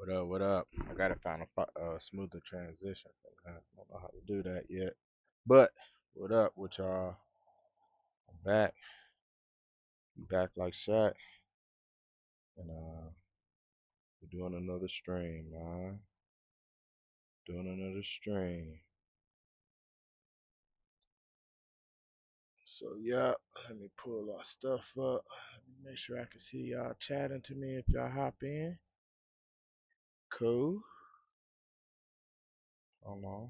What up? What up? I gotta find a smoother transition. I don't know how to do that yet. But what up with y'all? I'm back. I'm back like Shaq, and we're doing another stream, man. Doing another stream. So yeah, let me pull our stuff up. Let me make sure I can see y'all chatting to me if y'all hop in. Cool. Hold on.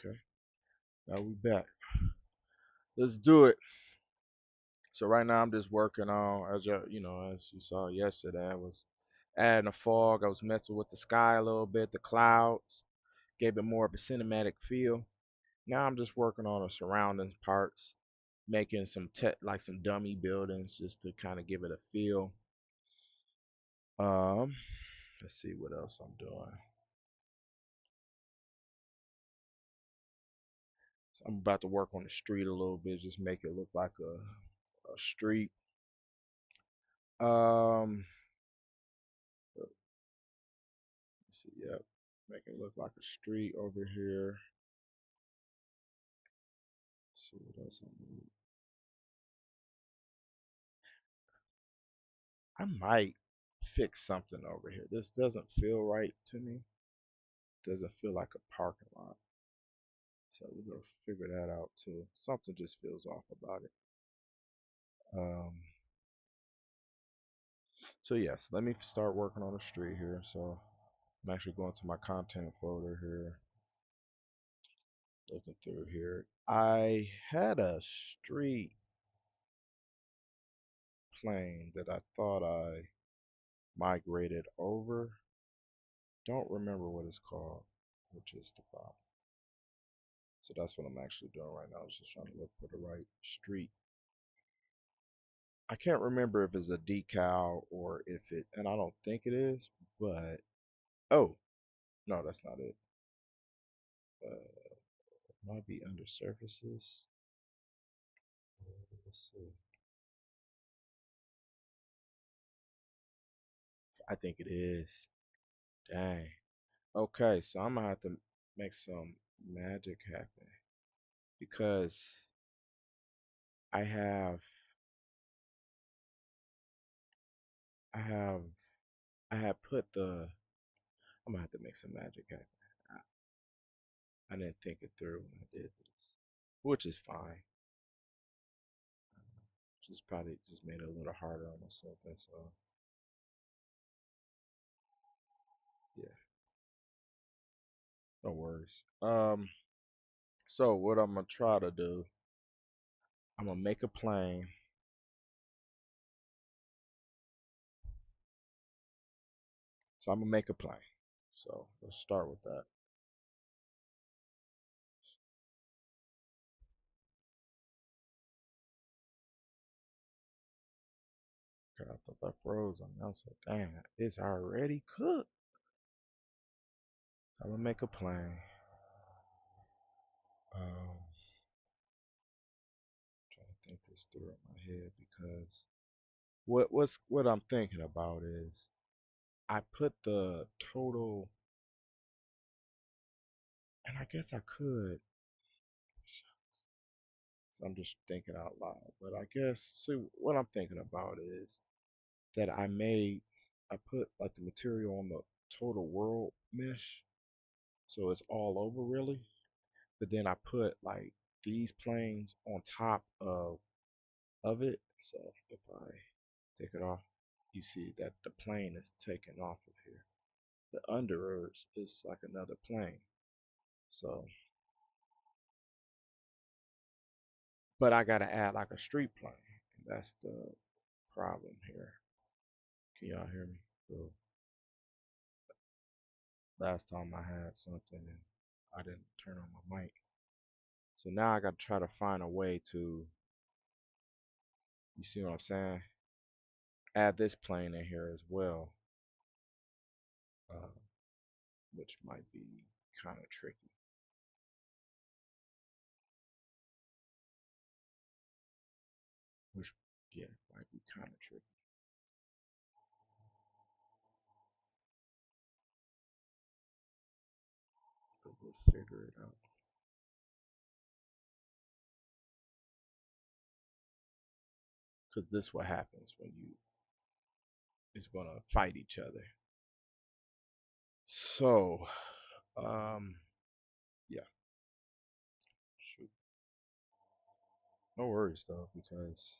Okay. Now we back. Let's do it. So right now I'm just working on, as you saw yesterday, I was adding a fog. I was messing with the sky a little bit, the clouds, gave it more of a cinematic feel. Now I'm just working on the surrounding parts, making like some dummy buildings just to kind of give it a feel. Um, let's see what else I'm doing. So I'm about to work on the street a little bit, just make it look like a street. Um, let's see, yep, make it look like a street over here. See what else I need. I might fix something over here. This doesn't feel right to me. Doesn't feel like a parking lot. So we're gonna figure that out too. Something just feels off about it. Um, so yes, let me start working on the street here. So I'm actually going to my content folder here, looking through here. I had a street plane that I thought I migrated over. Don't remember what it's called, which is the problem. So that's what I'm actually doing right now. I was just trying to look for the right street. I can't remember if it's a decal or if it, and I don't think it is, but oh, no, that's not it. It might be under surfaces. Let's see. I think it is. Dang. Okay, so I'm gonna have to make some magic happen because I have, I have, I have put the. I'm gonna have to make some magic happen. I didn't think it through when I did this, which is fine. Just probably just made it a little harder on myself. That's all. Yeah, no worries. So what I'm gonna try to do, I'm gonna make a plane. So I'm gonna make a plane. So let's start with that. Okay, I thought that froze on me. I was like, damn, it's already cooked. I'm gonna make a plane. Trying to think this through in my head because what I'm thinking about is I put the total, and I guess I could. So I'm just thinking out loud. But I guess, see, what I'm thinking about is that I put like the material on the total world mesh, so it's all over really. But then I put like these planes on top of it. So if I take it off, you see that the plane is taken off of here. The underers is like another plane. So, but I gotta add like a street plane. That's the problem here. Can y'all hear me? So last time I had something and I didn't turn on my mic. So now I gotta try to find a way to, you see what I'm saying? Add this plane in here as well, uh, which might be kind of tricky. kind of tricky, but we'll figure it out. Cause this what happens when you is gonna fight each other. So, um, yeah, shoot, no worries though, because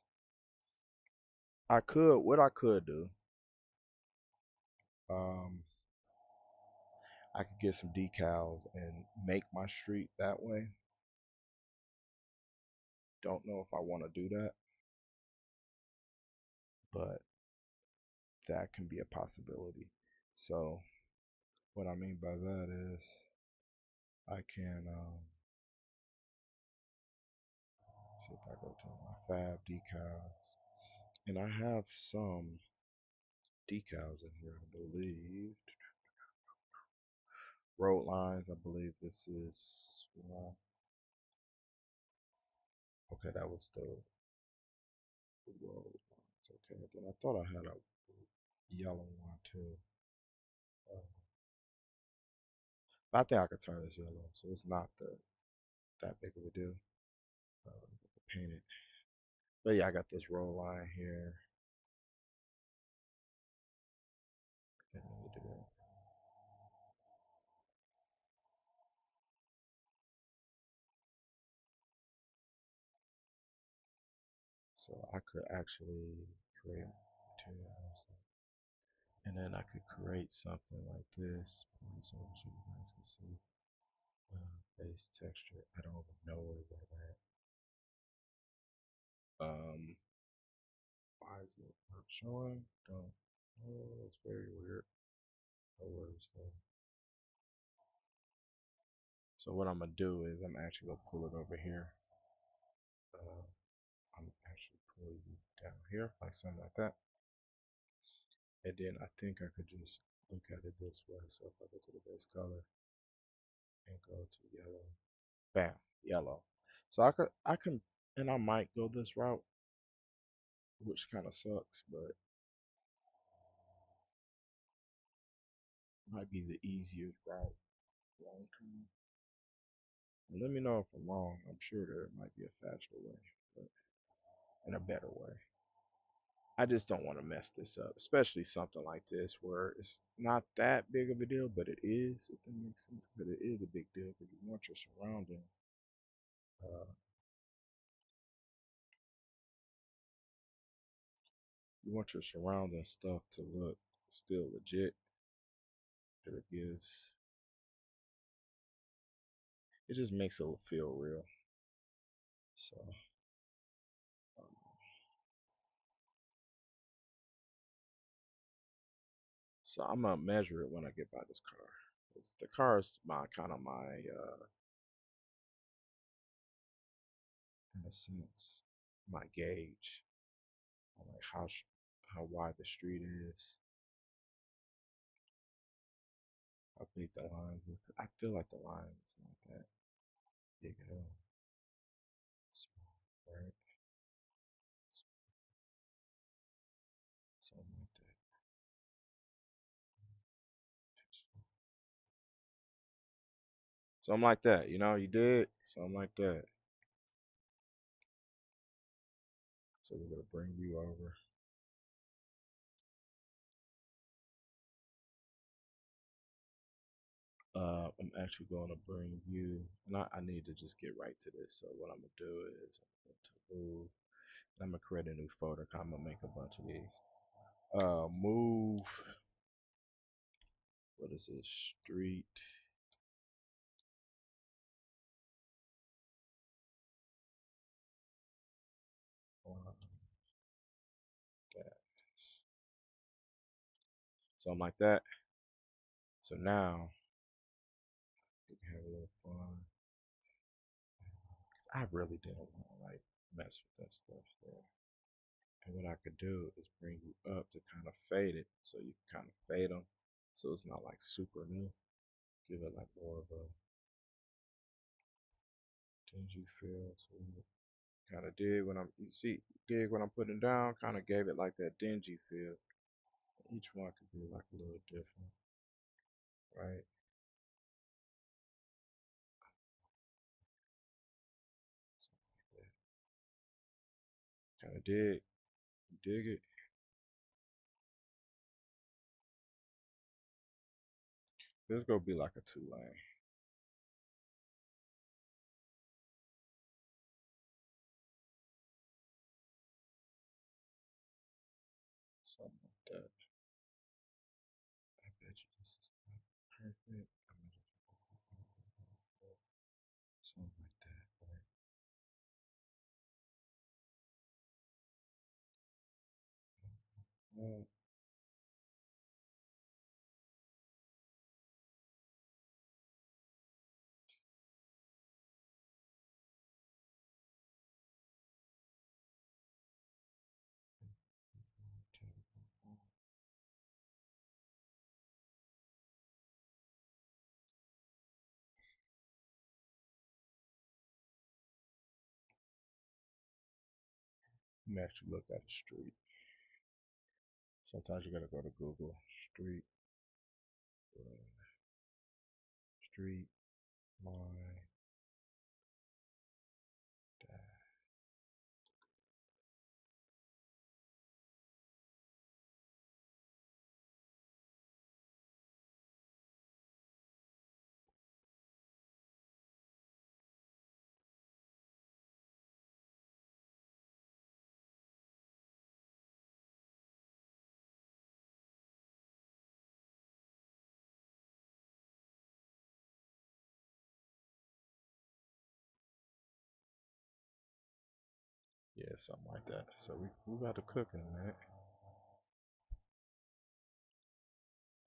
what I could do, um, I could get some decals and make my street that way. Don't know if I want to do that, but that can be a possibility. So, what I mean by that is I can see if I go to my fab decals, and I have some decals in here, I believe. Road lines, I believe this is okay, that was the road lines. Okay, then I thought I had a yellow one too. Uh, I think I could turn this yellow, so it's not that big of a deal. To paint it, but yeah, I got this roll line here. And so I could actually create materials, and then I could create something like this. Point so you guys can see base texture. I don't even know where that at. Why is it not showing? Don't. Oh, it's very weird. No worries though. So what I'm gonna do is I'm actually gonna pull it over here. Uh, I'm actually pulling you down here, like something like that. And then I think I could just look at it this way. So if I go to the base color and go to yellow, bam, yellow. So I can, and I might go this route, which kind of sucks, but might be the easiest route long term. And let me know if I'm wrong. I'm sure there might be a faster way, but in a better way. I just don't want to mess this up, especially something like this where it's not that big of a deal, but it is, if that makes sense. But it is a big deal because you want your surrounding, uh, you want your surrounding stuff to look still legit. That it gives, it just makes it feel real. So, um, so I'm gonna measure it when I get by this car. The car is my kind of my, in a sense, my gauge on like how wide the street is. I think the line. I feel like the line is not that big at all. Small, right? Something like that. Something like that. You know, you did something like that. So we're gonna bring you over. I'm actually gonna bring you, and I need to just get right to this. So what I'm gonna do is I'm going to move. I'm gonna create a new folder. I'm gonna make a bunch of these. Move. What is this? Street. That. Something like that. So now we can have a little fun. I really didn't want to like mess with that stuff there. And what I could do is bring you up to kind of fade it, so you can kind of fade them, so it's not like super new. Give it like more of a dingy feel to it. Kind of dig when I'm you see dig when I'm putting down. Kind of gave it like that dingy feel. Each one could be like a little different, right? Something like that. Kind of dig it. This gonna be like a 2 lane, something like that. I bet you this is not perfect. I'm gonna something like that, right? Well, let me actually look at the street. Sometimes you gotta go to Google Street, uh, street line dash. Yeah, something like that. So we got to cooking, man.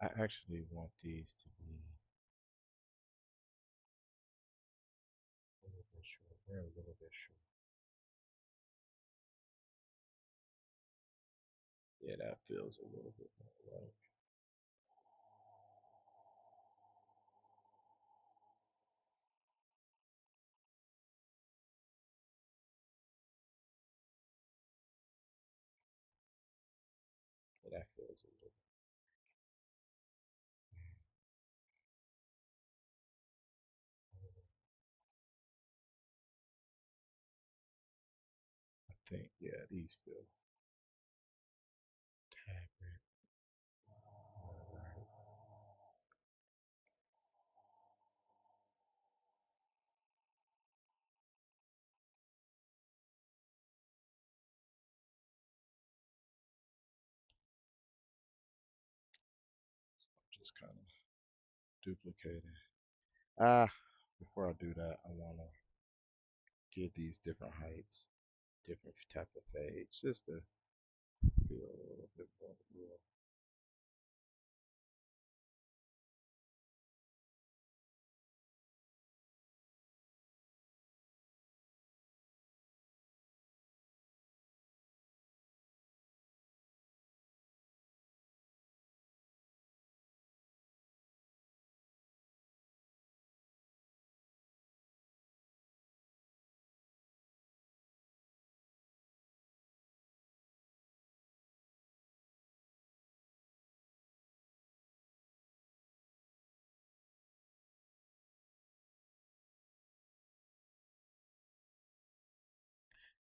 I actually want these to be a little bit short. They're a little bit short. Yeah, that feels a little bit more right. Yeah, that feels a little. I think yeah, these feel tad bit more right. Just kind of duplicating. Ah, before I do that, I want to give these different heights, different type of fades, just to feel a little bit more real.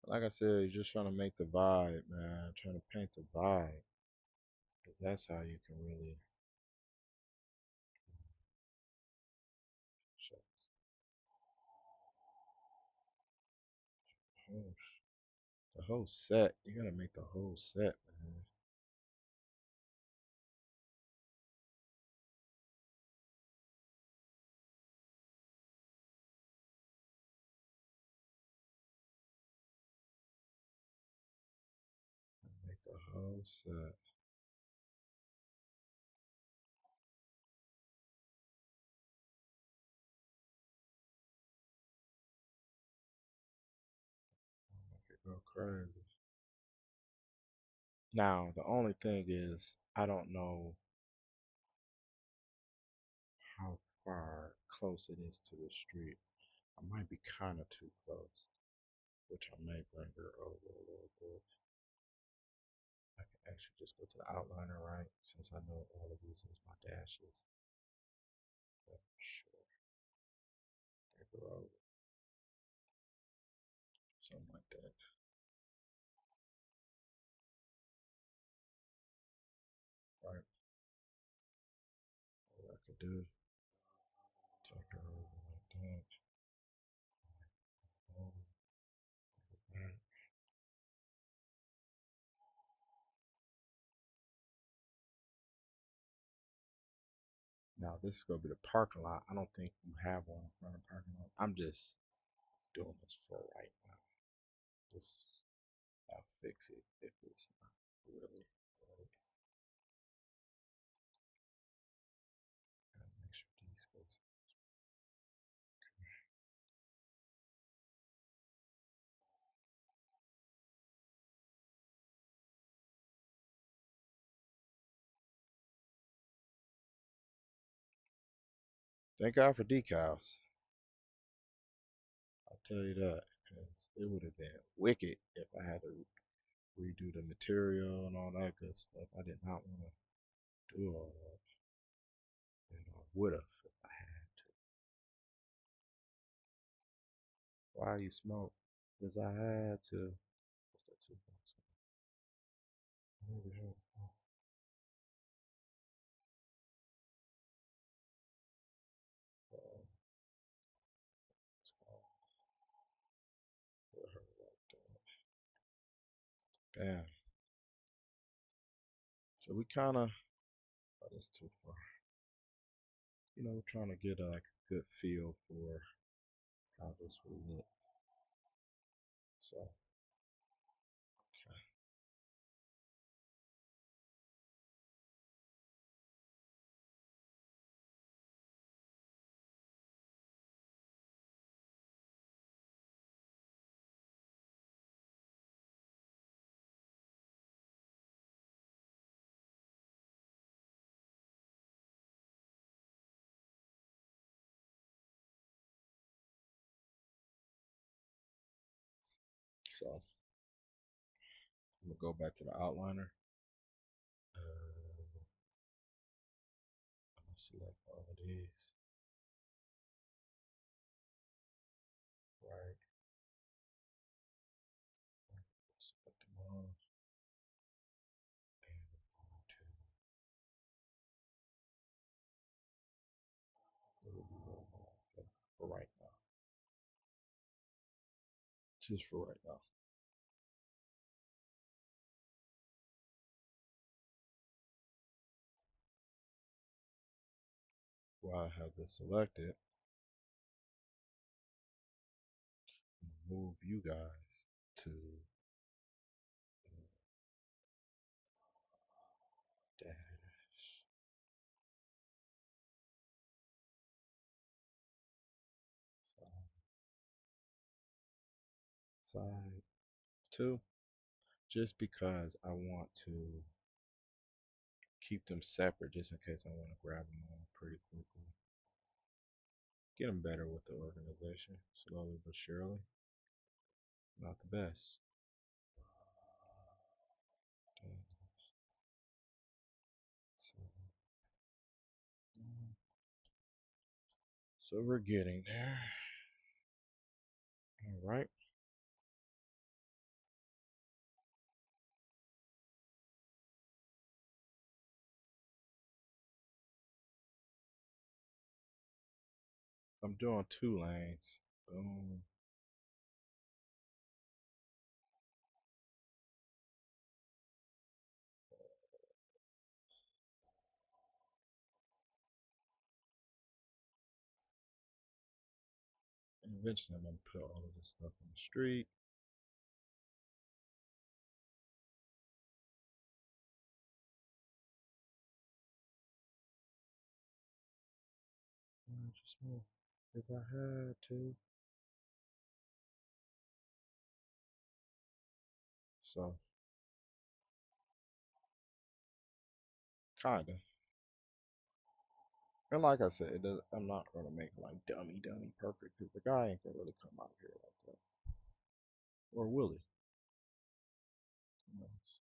Like I said, you're just trying to make the vibe, man. Trying to paint the vibe, 'cause that's how you can really show the whole set. You gotta make the whole set, man. Make the whole set. Make it go crazy. Now, the only thing is, I don't know how far close it is to the street. I might be kind of too close. which I may bring her over a little bit. I can actually just go to the outliner, right? Since I know all of these is my dashes. But sure, bring her over. Something like that. Right? What I could do, take her over like that. Over, right? Now this is gonna be the parking lot. I don't think you have one in front of the parking lot. I'm just doing this for right now. This I'll fix it if it's not really. Really gotta make sure these spaces. Thank God for decals. I'll tell you that, because it would have been wicked if I had to redo the material and all that good stuff. I did not want to do all that, and I would have if I had to. Why you smoke? Because I had to. What's that 2 bucks? Maybe help. Damn. So we kind of. Oh, that's too far. We're trying to get like a good feel for how this will look. So, okay. So I'm gonna go back to the outliner. I'm gonna select all of these. Right. Select them all. And I'm going to for right now. Just for right now. While I have this selected, I'm gonna move you guys to dash side two, just because I want to keep them separate, just in case I want to grab them all pretty quickly. Getting better with the organization, slowly but surely. Not the best. So we're getting there. All right. I'm doing 2 lanes. Boom. And eventually I'm gonna put all of this stuff on the street. I just move because I had to. So kinda. And like I said, I'm not gonna make it like dummy perfect because the guy ain't gonna really come out here like that. or will he? Who knows?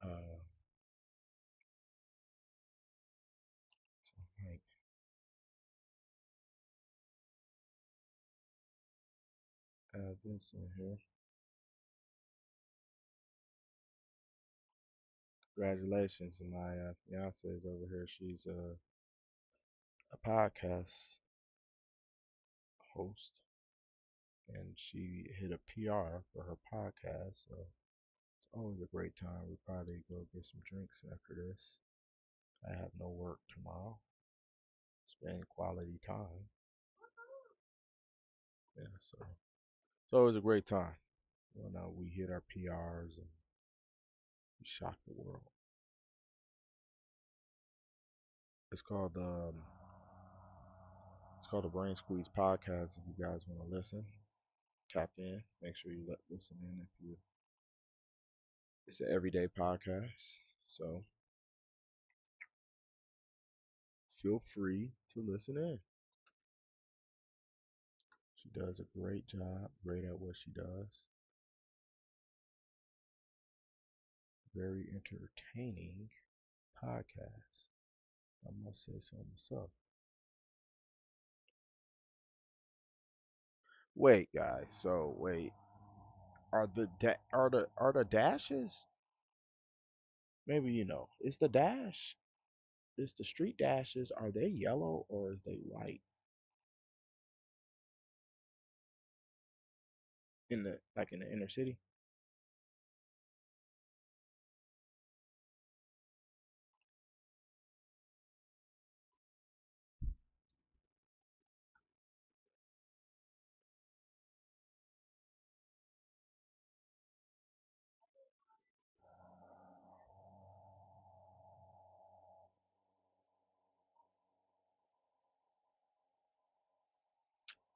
Uh, so, like, add this in here. Congratulations, my fiance is over here. She's a podcast host, and she hit a PR for her podcast. So it's always a great time. We probably go get some drinks after this. I have no work tomorrow. Spend quality time. Yeah, so it was a great time. When we hit our PRs and we shocked the world. It's called it's called the Brain Squeeze Podcast. If you guys want to listen, tap in. Make sure you listen in. If you, it's an everyday podcast, so feel free to listen in. She does a great job, great at what she does. Very entertaining podcast. I must say so myself. Wait, guys. So wait, are the dashes? Maybe you know. Is the dash? Is the street dashes? Are they yellow or is they white in the like in the inner city?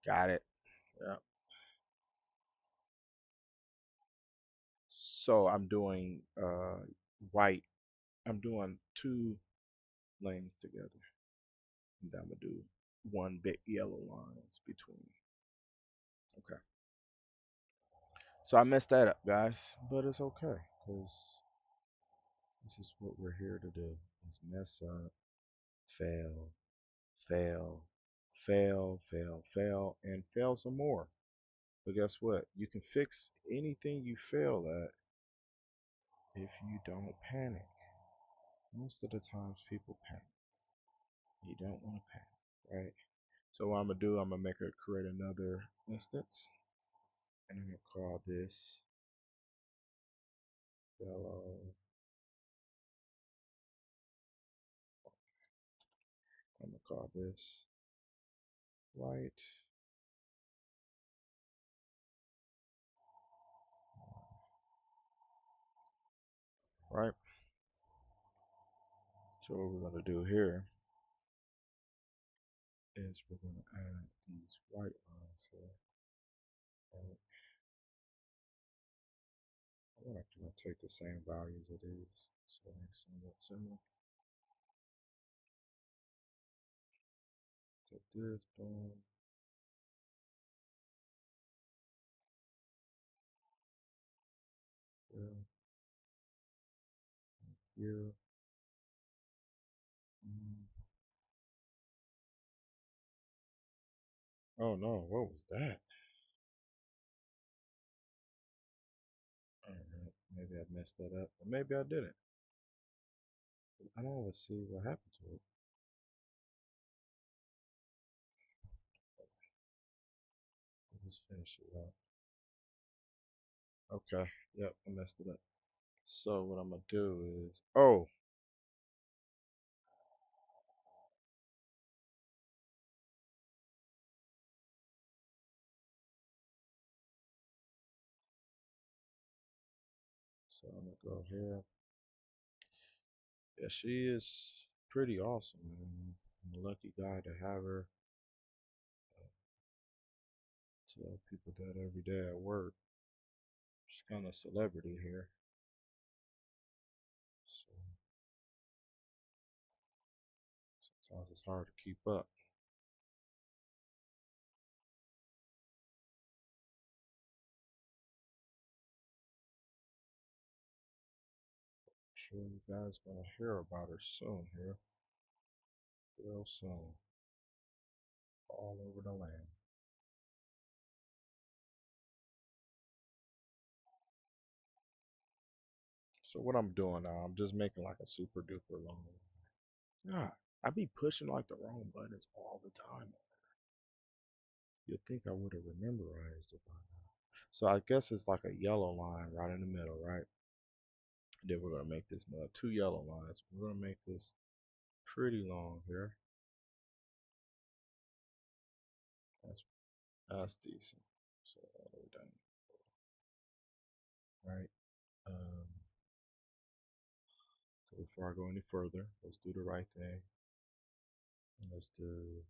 Got it. Yeah. So I'm doing white. I'm doing two lanes together, and then I'm gonna do one big yellow lines between. Okay. So I messed that up, guys, but it's okay because this is what we're here to do: is mess up, fail, fail, fail, and fail some more. But guess what? You can fix anything you fail at if you don't panic. Most of the times people panic. You don't want to panic, right? So what I'm gonna do, I'm gonna create another instance, and I'm gonna call this yellow. I'm gonna call this white, right? So what we're gonna do here is we're gonna add these white lines here. And I'm actually gonna take the same values it is, so it's somewhat similar. Take this, boom, here, here. Mm. Oh no, what was that? Alright, maybe I messed that up, or maybe I didn't. I don't want to see what happened to it. Let's finish it up. Okay, yep, I messed it up. So what I'm gonna do is, oh, so I'm gonna go here. Yeah, she is pretty awesome, man. I'm a lucky guy to have her. Tell people that every day at work. She's kind of a celebrity here, so sometimes it's hard to keep up. sure you guys gonna hear about her soon here, real soon, all over the land. So what I'm doing now, I'm just making like a super duper long. God, I be pushing like the wrong buttons all the time. You'd think I would have memorized it by now. So I guess it's like a yellow line right in the middle, right? Then we're gonna make this two yellow lines. We're gonna make this pretty long here. That's that's decent. So all the way down, right? Um, so before I go any further, let's do the right thing. And let's do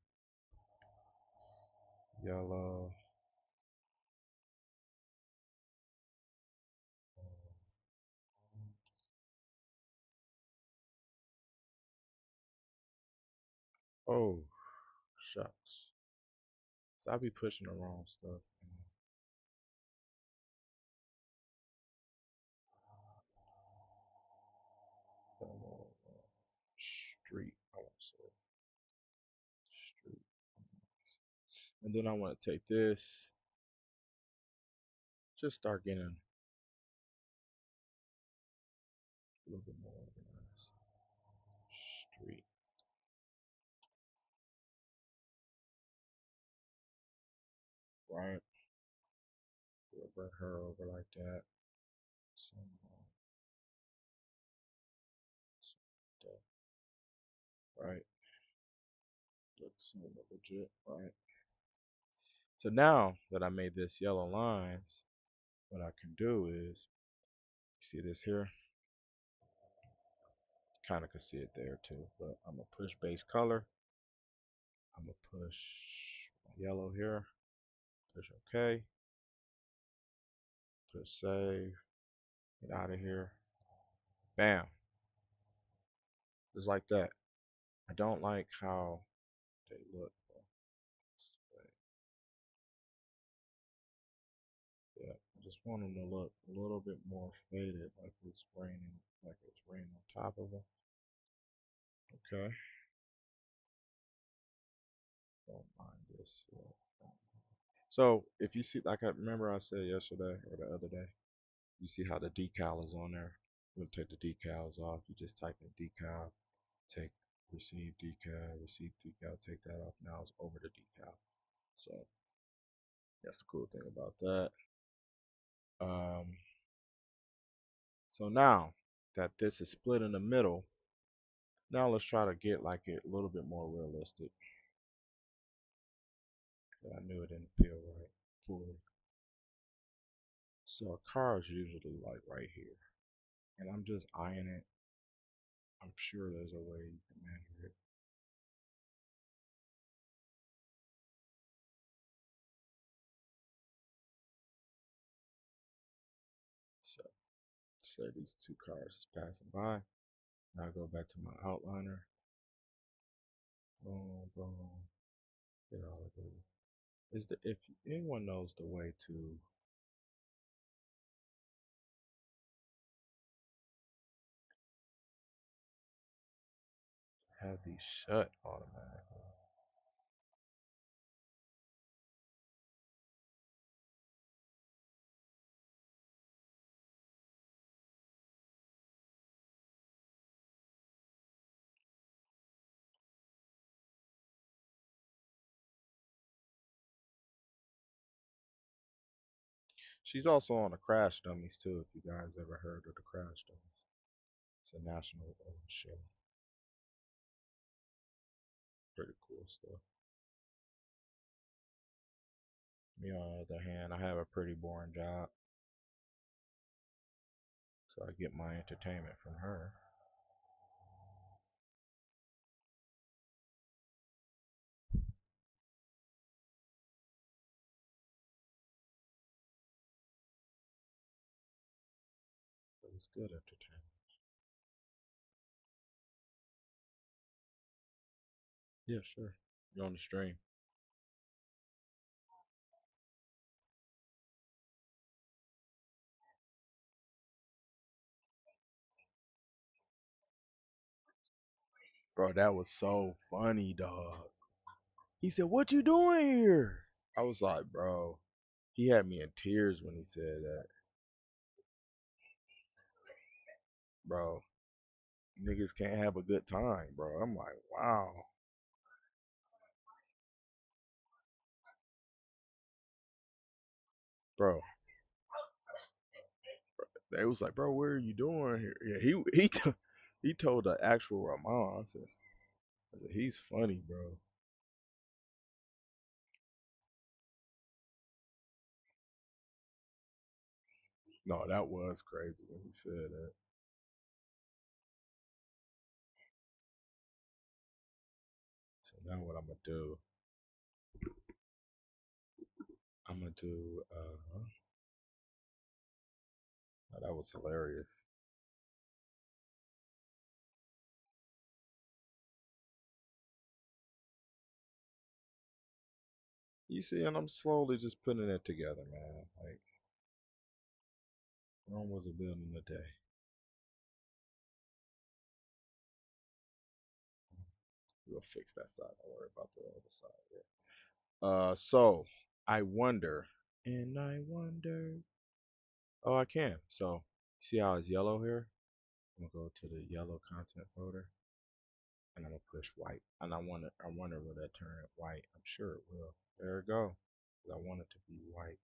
yellow. Oh, shucks. So I be pushing the wrong stuff. Yellow street. I want to say street. And then I want to take this, just start getting a little bit more organized. Street, right? We'll bring her over like that. Some, that, right? Looks more legit, right? So now that I made this yellow lines, what I can do is, see this here? Kind of can see it there too, but I'm gonna push base color. I'm gonna push yellow here. Push OK. Push save. Get out of here. Bam. Just like that. I don't like how they look. Yeah, I just want them to look a little bit more faded, like it's raining on top of them. Okay, don't mind this. So if you see, like I remember I said yesterday or the other day, you see how the decal is on there. We'll take the decals off. You just type in decal, take receive decal, take that off. Now it's over the decal. So that's the cool thing about that. Um, so now that this is split in the middle, now let's try to get like it a little bit more realistic. I knew it didn't feel right fully. So a car is usually like right here. And I'm just eyeing it. I'm sure there's a way you can measure it. So say these two cars is passing by. Now I go back to my outliner. Boom, boom. Get all of these. Is the if anyone knows the way to have these shut automatically. She's also on the Crash Dummies too, if you guys ever heard of the Crash Dummies. It's a national show. Pretty cool stuff. Me, on the other hand, I have a pretty boring job, so I get my entertainment from her. But it's good entertainment. Yeah, sure. You're on the stream. Bro, that was so funny, dog. He said, "What you doing here?" I was like, bro, he had me in tears when he said that, bro. Niggas can't have a good time, bro. I'm like, wow, bro. They was like, bro, what are you doing here? Yeah, he told the actual Ramon. I said, he's funny, bro. No, that was crazy when he said that. So now what I'm gonna do? I'm gonna do. Oh, that was hilarious. You see, and I'm slowly just putting it together, man. Like Rome was a building a day. We'll fix that side. Don't worry about the other side. Yeah. So I wonder, and I wonder. Oh, I can. So see how it's yellow here? I'm gonna go to the yellow content folder, and I'm gonna push white. And I wonder will that turn it white? I'm sure it will. There it go. 'Cause I want it to be white.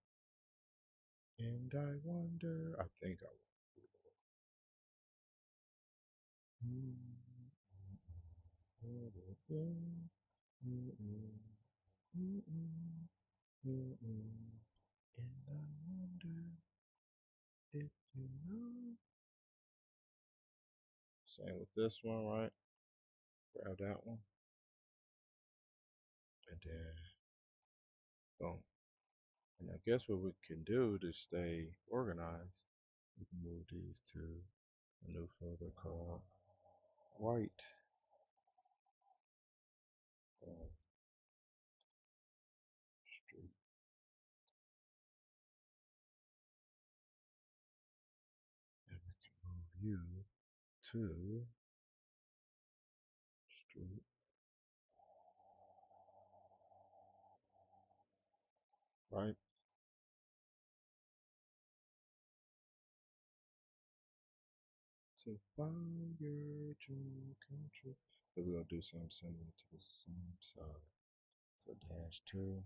And I wonder. I think I will. And I wonder if you know. Same with this one, right? Grab that one, and then boom. And I guess what we can do to stay organized, we can move these to a new folder called white. Street, and we can move you to street, right? To find your dream come true. So we're gonna do something similar to the same side. So dash two,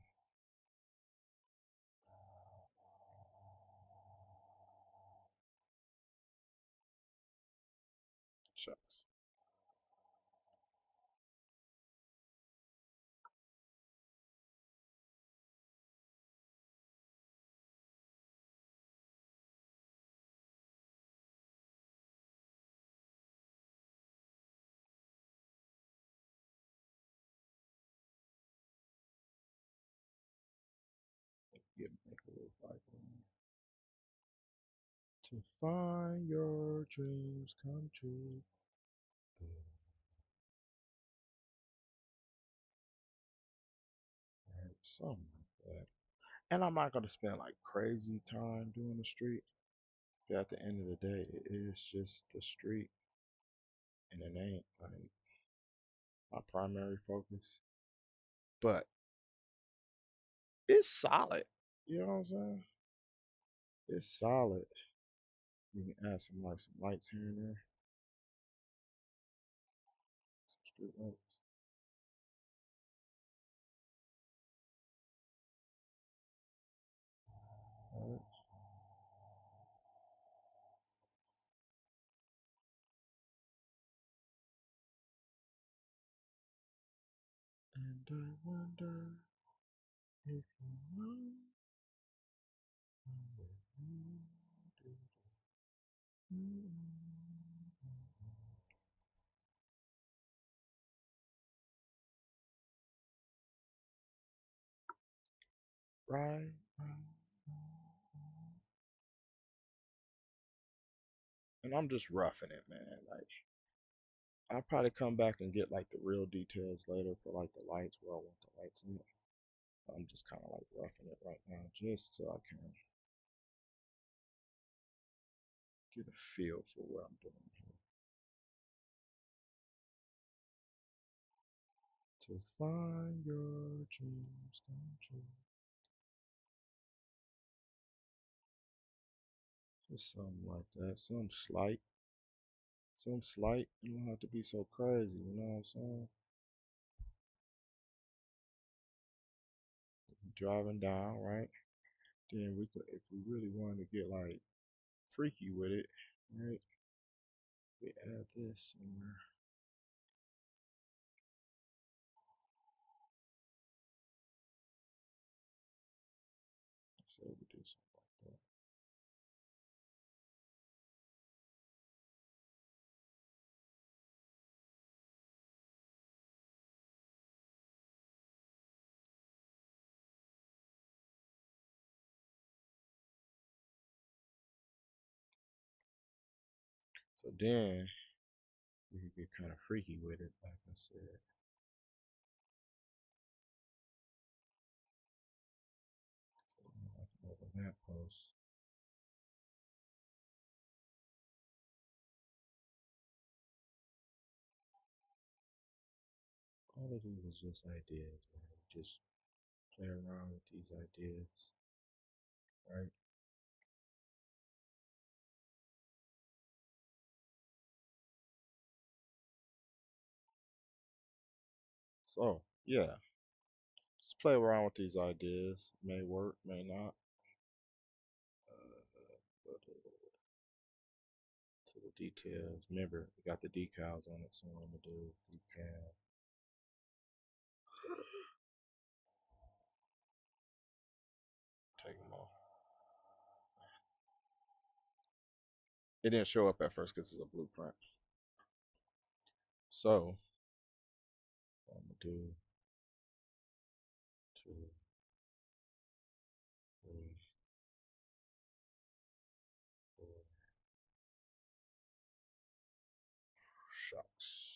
shucks. Make a little fight. To find your dreams come true. Right, something like that. And I'm not gonna spend like crazy time doing the street. But at the end of the day, it is just the street, and it ain't like my primary focus. But it's solid. You know what I'm saying? It's solid. You can add some lights here and there, some street lights. All right. And I wonder if you know what you do. Right, right. And I'm just roughing it, man. Like I'll probably come back and get like the real details later for like the lights where I want the lights in. I'm just kind of like roughing it right now just so I can get a feel for what I'm doing here. to find your dreams come true. Just something like that. Some slight. You don't have to be so crazy. You know what I'm saying? Driving down, right? Then we could, if we really wanted to get like freaky with it, right? We add this somewhere. Say we do something like that. So then we could get kind of freaky with it, like I said. So, like another lamp post. All of these was just ideas, man. Just play around with these ideas, right? So yeah, just play around with these ideas. May work, may not. But to the details. Remember, we got the decals on it, so I'm gonna do decal. Take them off. It didn't show up at first because it's a blueprint. So what I'm gonna do 2, 3, 4 shucks.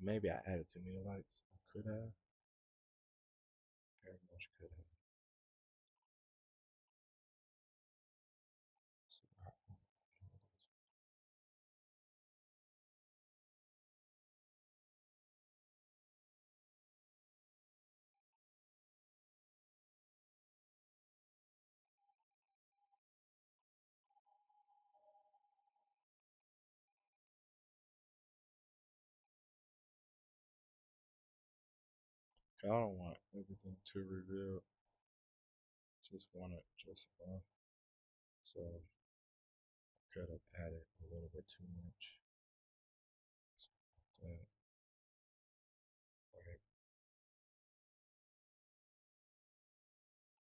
Maybe I added too many lights. I could have. Very much could have. I don't want everything too revealed. Just want it just enough. So I could have added a little bit too much. That, right.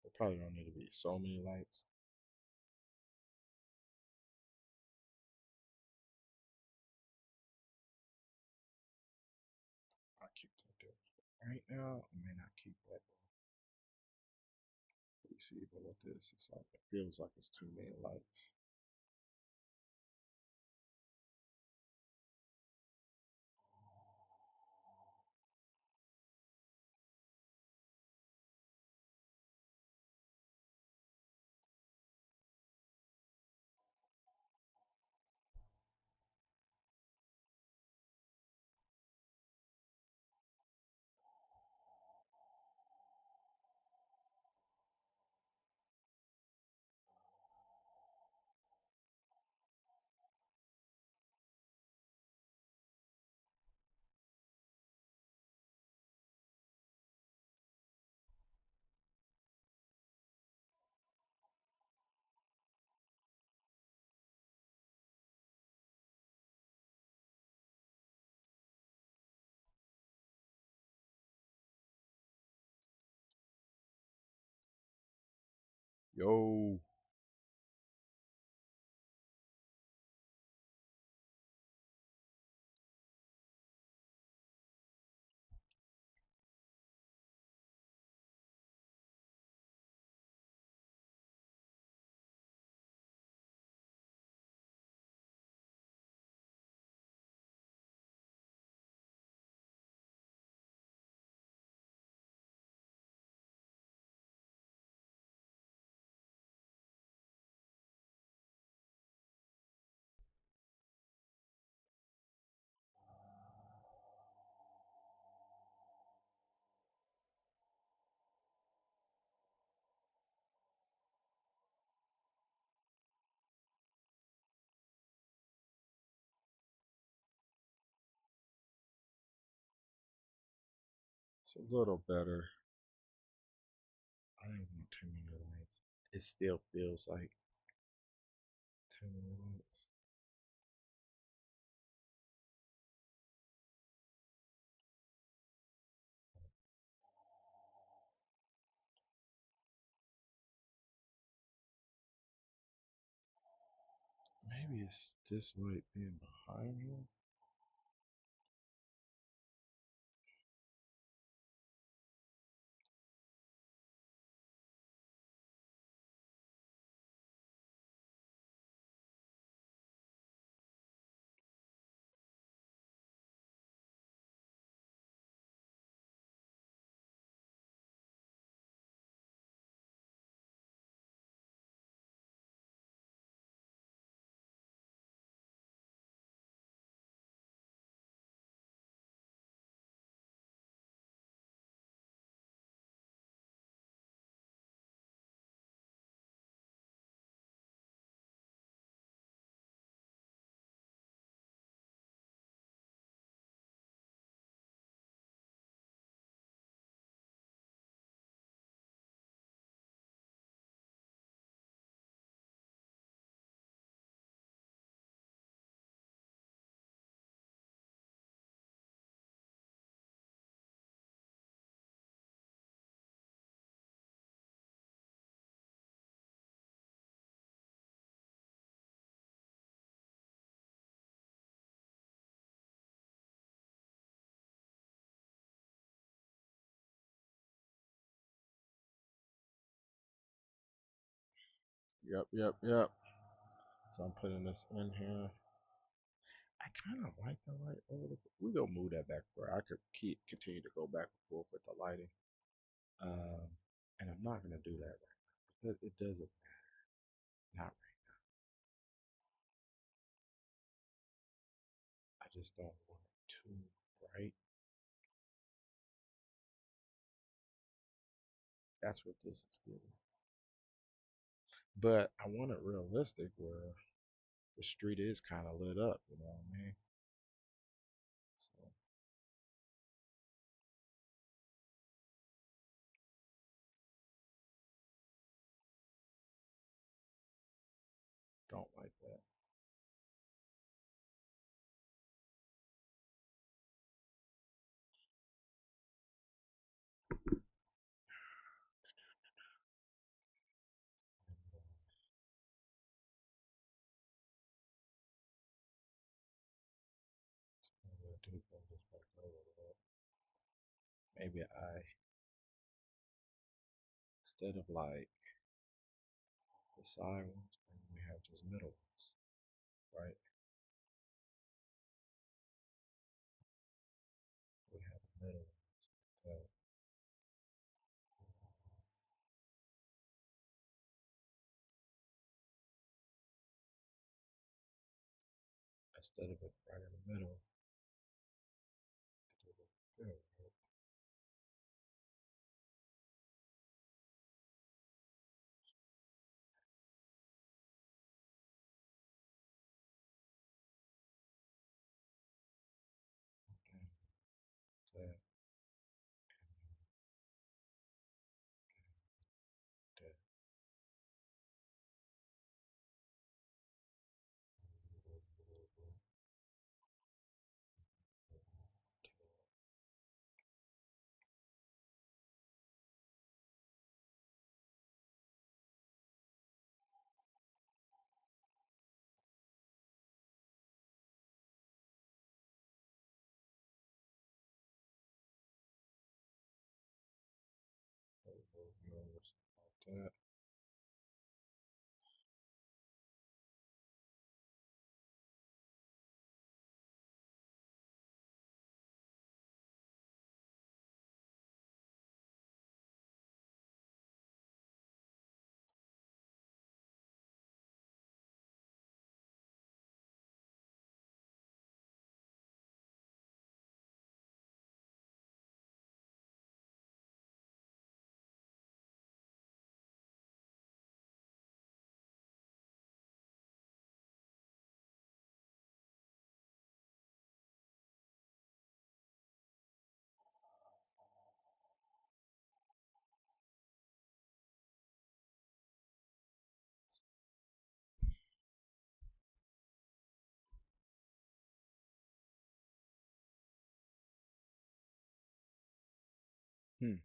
There probably don't need to be so many lights. I'll keep that there. Right now, I may not keep that. You see, but with this, it's like it feels like it's too many lights. Yo, it's a little better. I didn't want too many lights. It still feels like too many lights. Maybe it's this light being behind me. Yep, yep, yep. So I'm putting this in here. I kind of like the light over the. We gonna move that back where I could keep continue to go back and forth with the lighting. Um, and I'm not gonna do that right now because it doesn't. Not right. I just don't want it too bright. That's what this is giving. But I want it realistic where the street is kind of lit up. You know what I mean? So don't like that. I'm gonna do this back over there. Maybe I instead of like the side ones, maybe we have just middle ones, right? We have a middle one. So instead of it right in the middle, do it there, right? Okay, that, that. that. Hmm.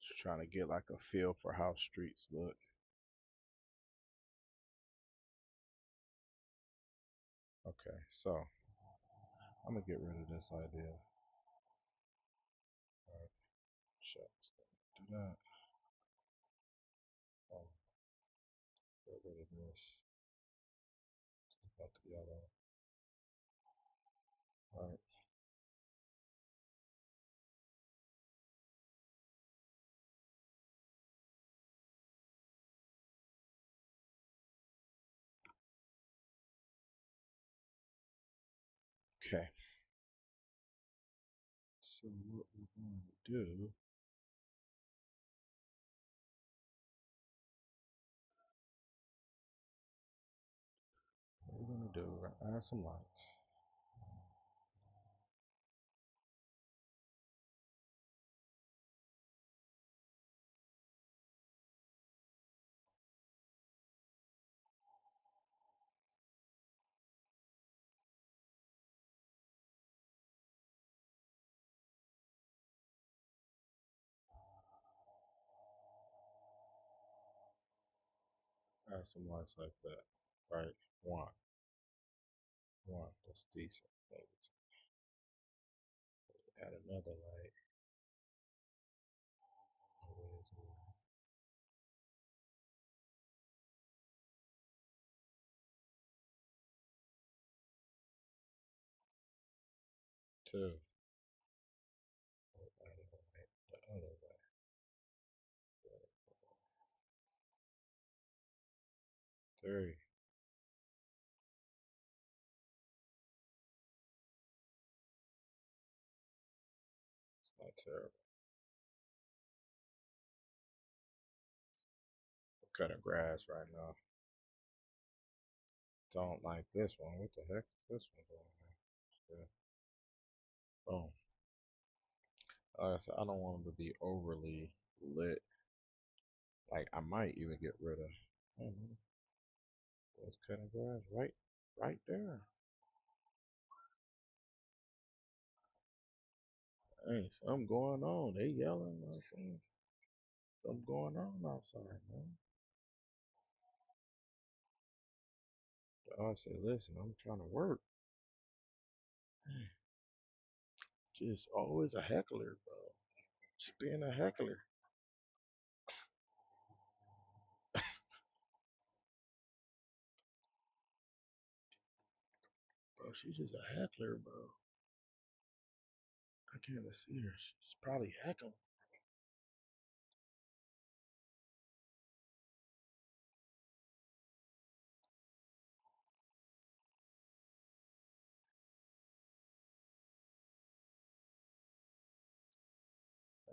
Just trying to get like a feel for how streets look. Okay, so I'm gonna get rid of this idea. Alright, shucks. Do that. Oh, get rid of this. About the yellow. Alright. Okay. So what we're going to do, we're gonna add some lights. Add some lights like that. Right. One. One. That's decent. Maybe add another light. Two. Add a light the other way. Three. It's not terrible. I'm cutting grass right now. Don't like this one. What the heck is this one doing? Yeah. Oh, like I said, I don't want them to be overly lit. Like I might even get rid of. I don't know. Let's cutting grass right there. Hey, something going on. They yelling. I see something going on outside, man. I said, listen, I'm trying to work. Just always a heckler, bro. Just being a heckler. Bro, she's just a heckler, bro. I can't even see her. She's probably heckling.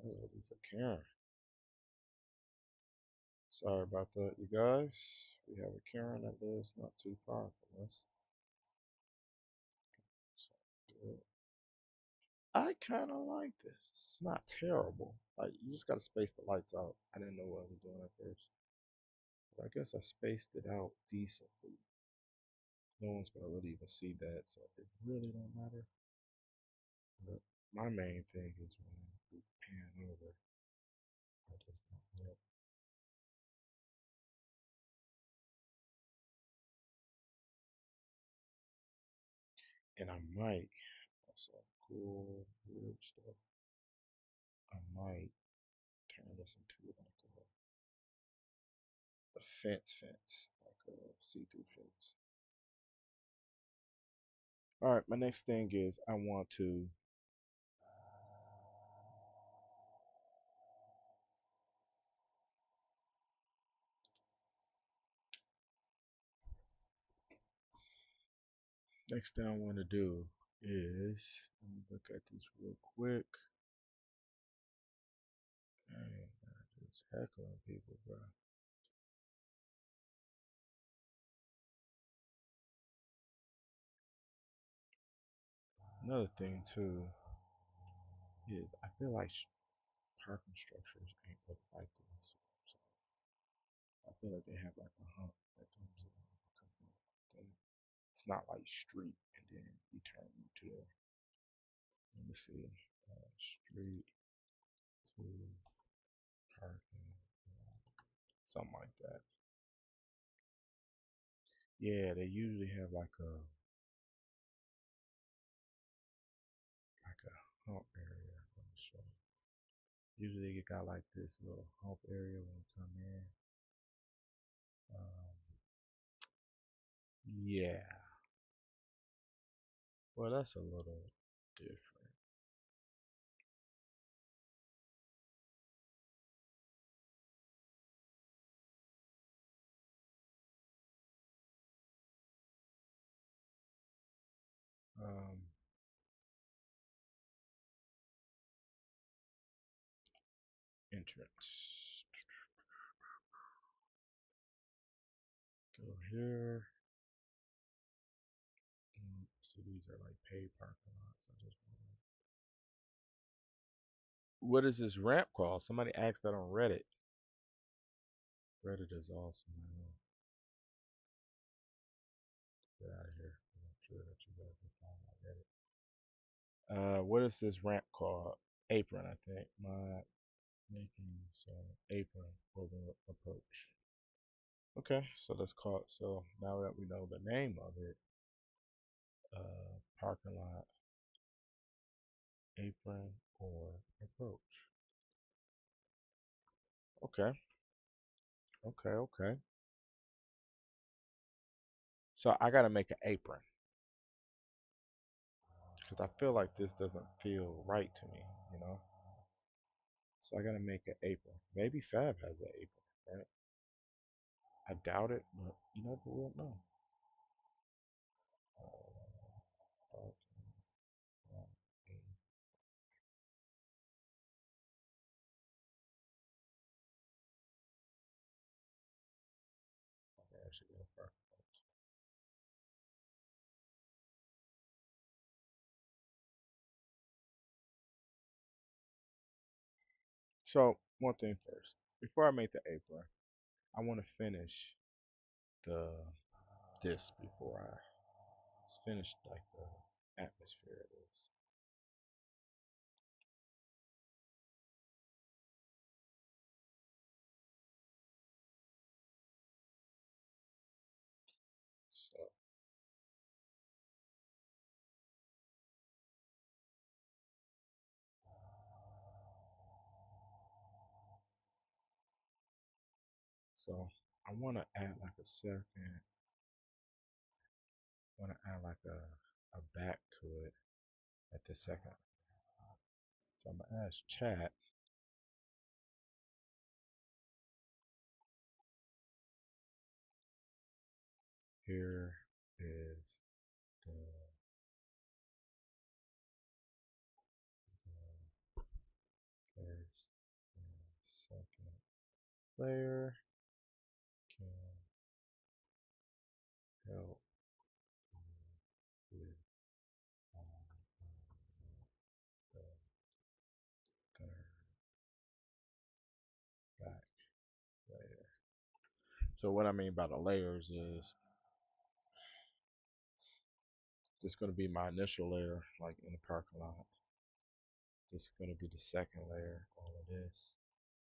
Oh, Lisa Karen. Sorry about that, you guys. We have a Karen that lives not too far from us. So, I kind of like this. It's not terrible. Like you just gotta space the lights out. I didn't know what I was doing at first, but I guess I spaced it out decently. No one's gonna really even see that, so it really don't matter. But my main thing is when we pan over, I just don't know. And I might also cool weird stuff. I might turn this into like a fence, like a see-through fence. All right, my next thing is I want to next thing I want to do is let me look at this real quick. Man, I'm just heckling people, bro. Another thing too is I feel like parking structures ain't really like this. So I feel like they have like a hump that comes in. It's not like street and then you turn into the, let me see, street to parking, something like that. Yeah, they usually have like a hump area. Let me show you. Usually you got like this little hump area when you come in. Um, yeah, well that's a little different. Um, entrance. Go here. So these are like paid parking lots. What is this ramp called? Somebody asked that on Reddit. Reddit is awesome, man. Get out of here. I'm sure that you guys can find my Reddit. What is this ramp called? Apron, I think. My making some apron for the approach. Okay, so let's call it. So now that we know the name of it, parking lot, apron, or approach. Okay, okay. So I gotta make an apron because I feel like this doesn't feel right to me, you know. So I gotta make an apron. Maybe Fab has an apron, right? I doubt it, but you never will know. Okay, I should go first. So one thing first, before I make the apron, I want to finish the this before I finish like the atmosphere of this. So so I want to add like a second. Want to add like a back to it at the second. So I'm gonna ask chat. Here is the, the first and second layer can help with the third back layer. So what I mean by the layers is this is going to be my initial layer, like in the parking lot. This is going to be the second layer, all of this.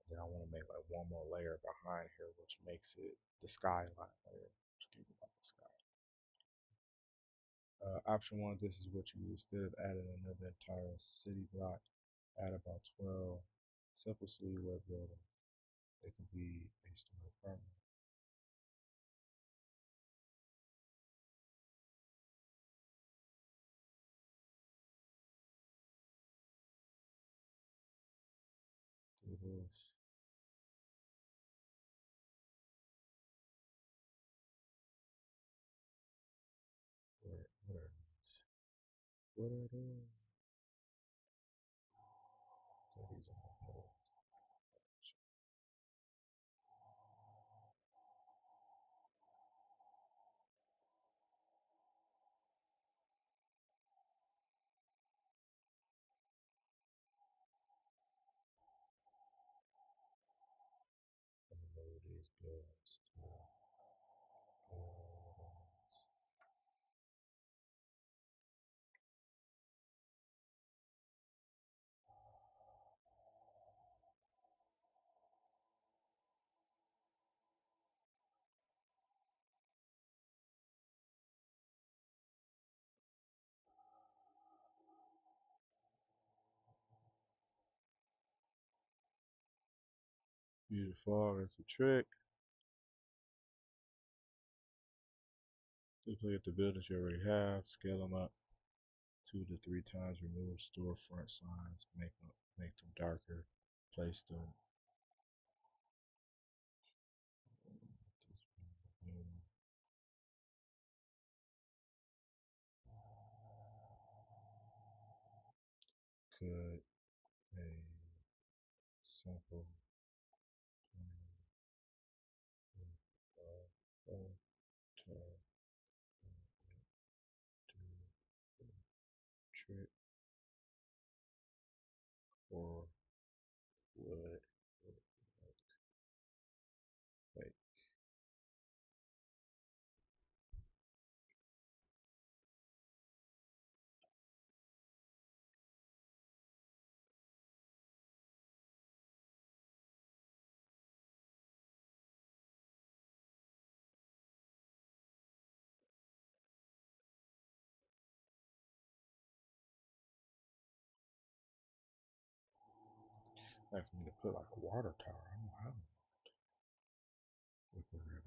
And then I want to make like one more layer behind here, which makes it the skyline layer. Which gives it like the sky. Option one, this is what you do. Instead of adding another entire city block, add about 12 simple sleeve-web buildings. They can be a story apartment. Do this. What are these? What are those? So these are my buildings. Let me move these buildings to buildings. Beautiful. That's a trick. Just look at the buildings you already have, scale them up 2 to 3 times, remove storefront signs, make them darker, place them. Could a simple plan with a hotel do the trick, or would it like ask me to put like a water tower? I don't have one with a red on.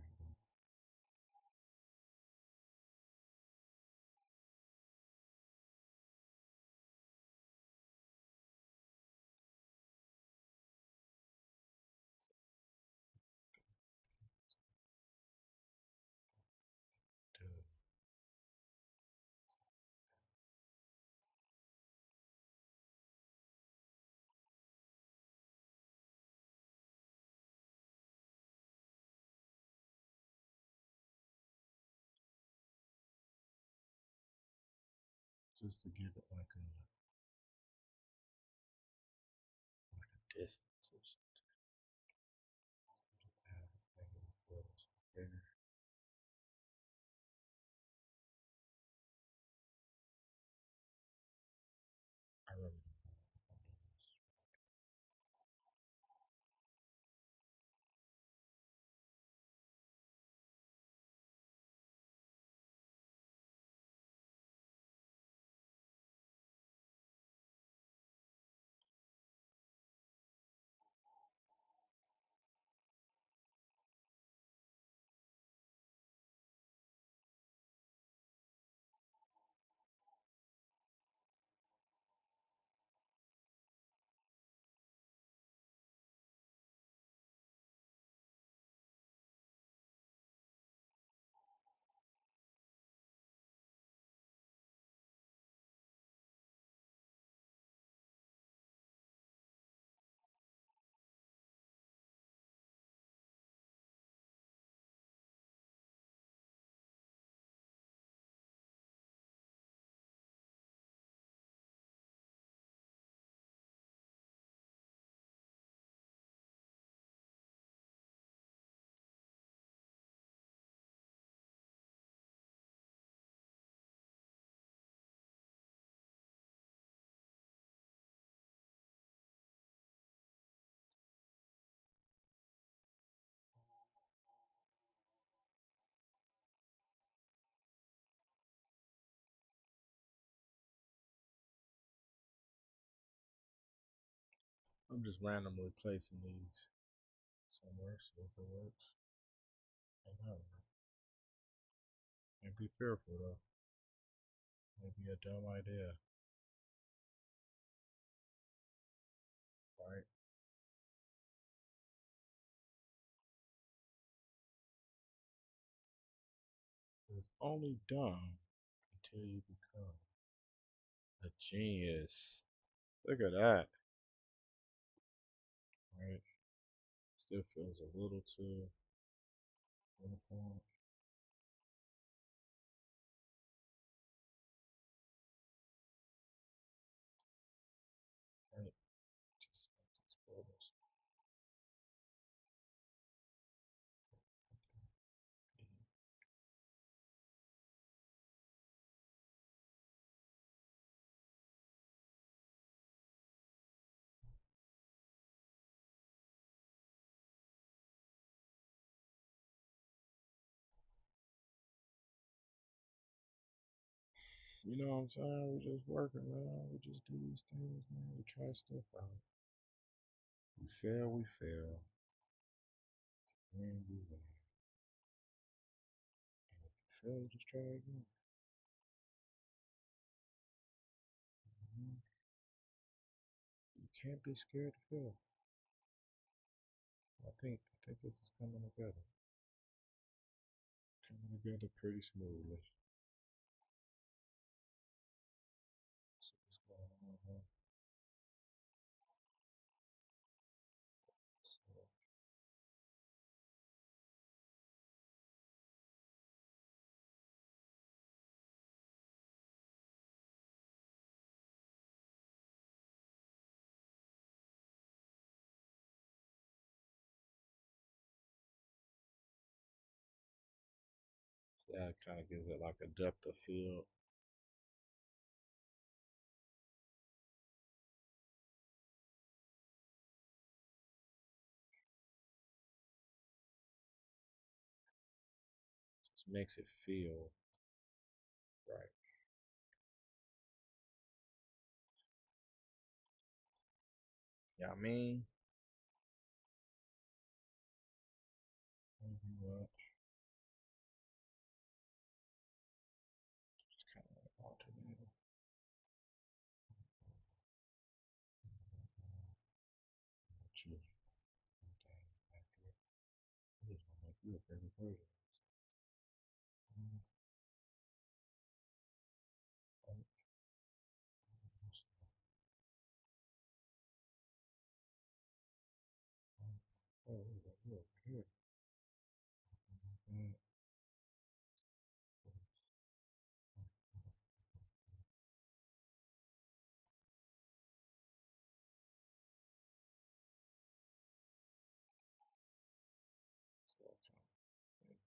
Just to give it like a distance or something. Make it bigger. I really don't know if I'm doing this. I'm just randomly placing these somewhere, see if it works. And I don't know. And be fearful though. Maybe a dumb idea, right? It's only dumb until you become a genius. Look at that, right? Still feels a little too uniform, right? Just make these photos. You know what I'm saying? We just working, man. We just do these things, man. We try stuff out. We fail. Win, we win. And if you fail, just try again. Mhm. You can't be scared to fail. I think this is coming together pretty smoothly. See what's going on here. So, that kind of gives it like a depth of field. Just makes it feel right. Yeah, I mean, well, just kind of like alternating. Choose one thing after it. I'm just gonna make you a favorite version. Mm, oh, oh, we got you over here. Mm, so I kind of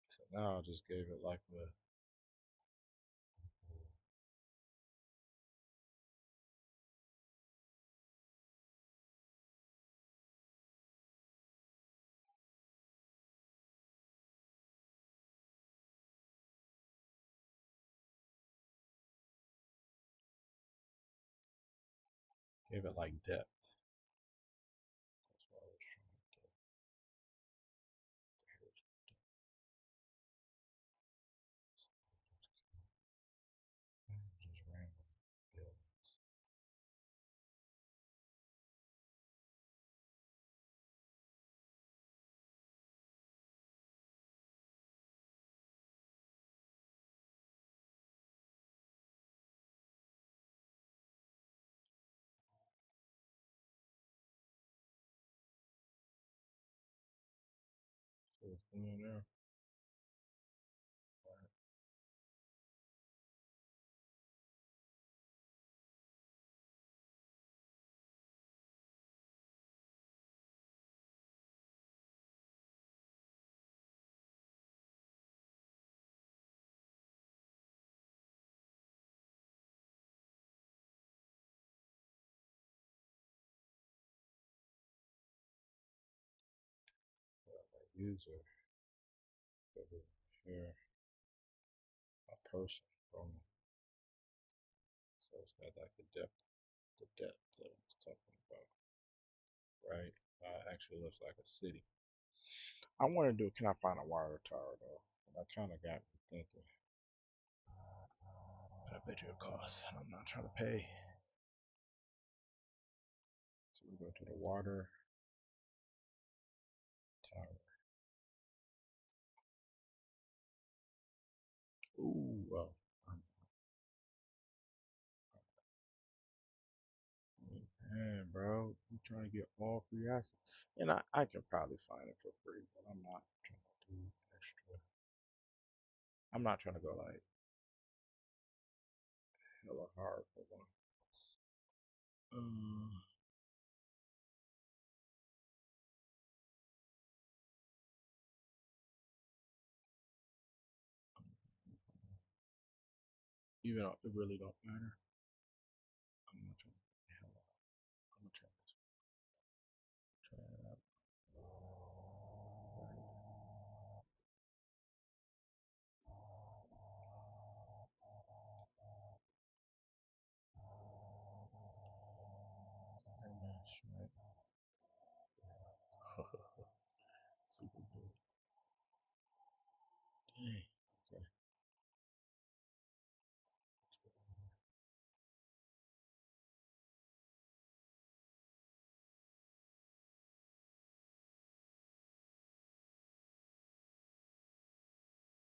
so now I just gave it like gave it like depth. That's what I was trying to do. Just random build. You know, user that will share a person from, so it's not like the depth that I was talking about, right? Actually looks like a city. I want to do. Can I find a water tower though? That kind of got me thinking. But I bet you it costs, and I'm not trying to pay. So we go to the water tower. Ooh, well, I'm, man, bro, I'm trying to get all free access, and I can probably find it for free, but I'm not trying to do extra. I'm not trying to go like hella hard for one. Um, even though it really don't matter. I'm not trying. Hella, I'm gonna try this. Try it out. Very nice, right? Super good. Dang. Okay.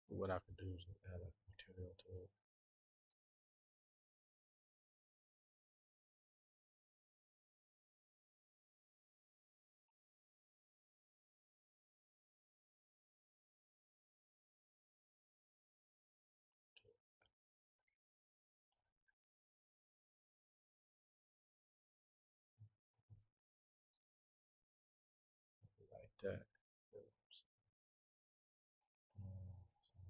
What I could do is just add a material to it. Like that. Something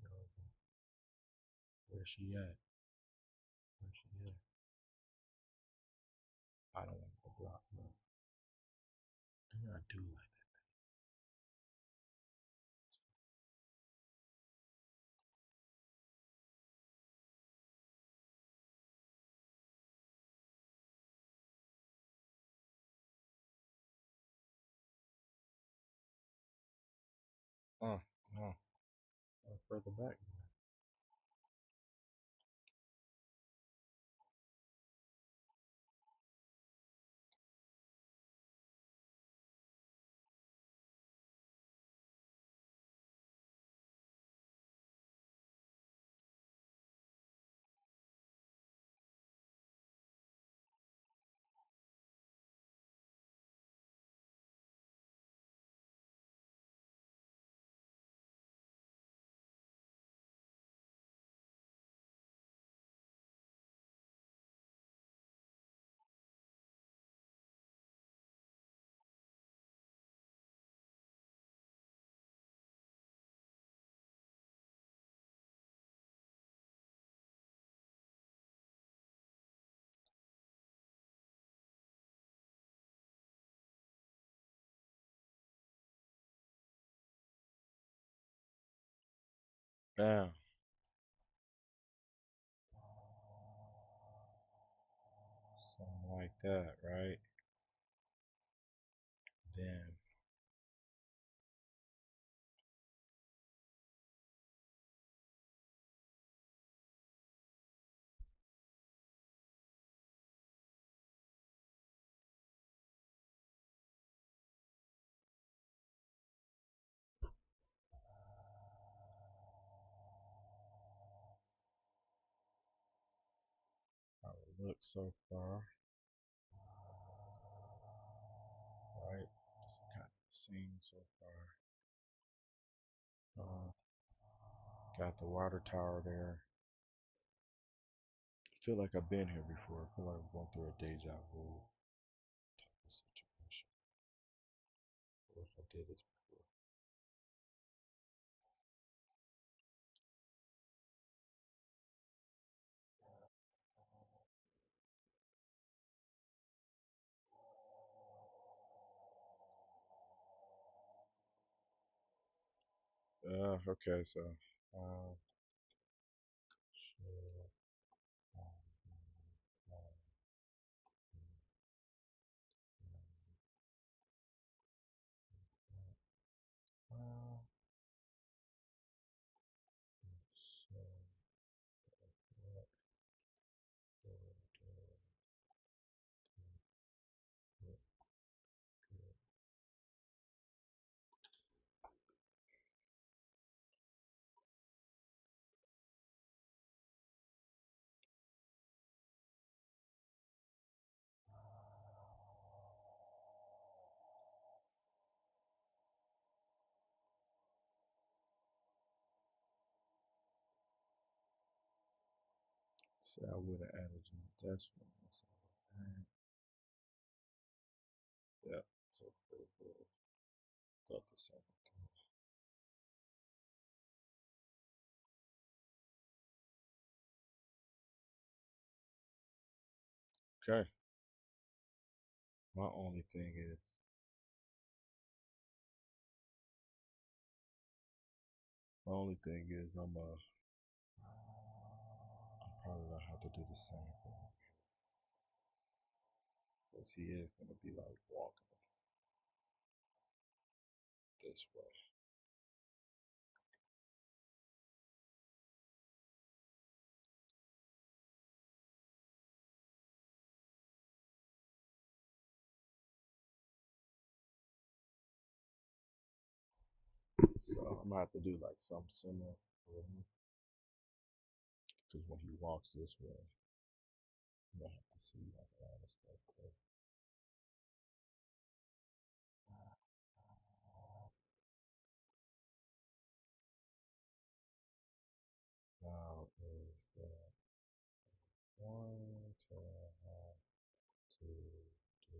like that. Where's she at? Where's she at? I don't want to block her. I do like that. No. Further back. Bam. Something like that, right? Then, look so far, right? Just kind of scene so far. Got the water tower there. I feel like I've been here before. I feel like I'm going through a deja vu type of situation. Or if I did this before. Okay, so uh, so I would have added in this one. Yeah, so thought the same. Okay, my only thing is, I'm probably gonna have to do the same thing because he is gonna be like walking this way. So I'm gonna have to do like something similar because when he walks this way, I'm gonna have to see like a lot of stuff too. Now is that one to have to do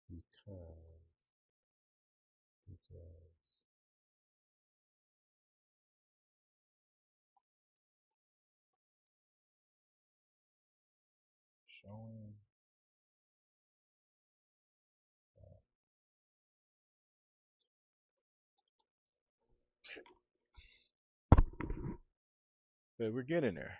because showing that we're getting there.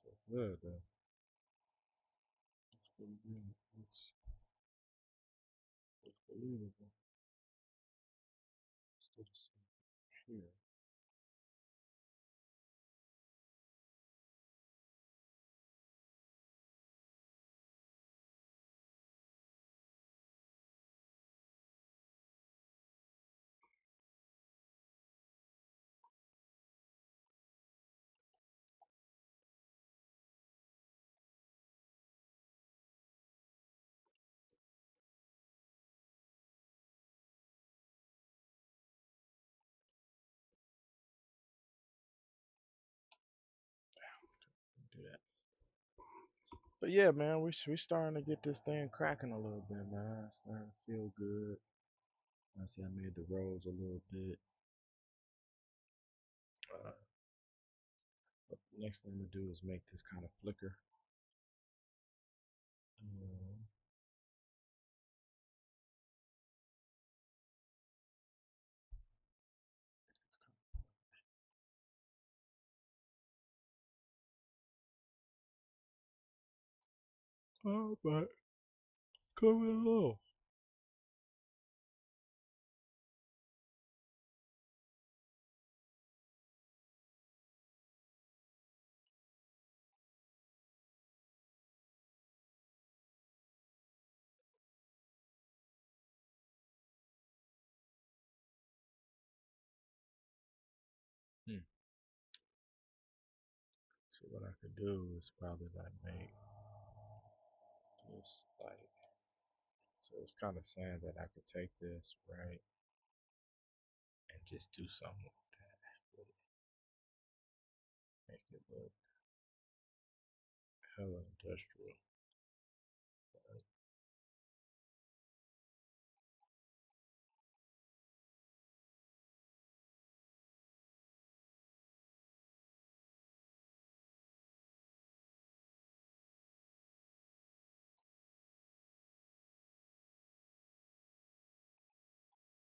So good. It's pretty good. It's believable. Still the same here. But yeah, man, we starting to get this thing cracking a little bit, man. It's starting to feel good. I see I made the rolls a little bit. Uh, but the next thing to do is make this kind of flicker. Um, oh, but coming along. Hmm. So what I could do is probably like make this like so it's kind of saying that I could take this right and just do something with that, with it, make it look hella industrial. But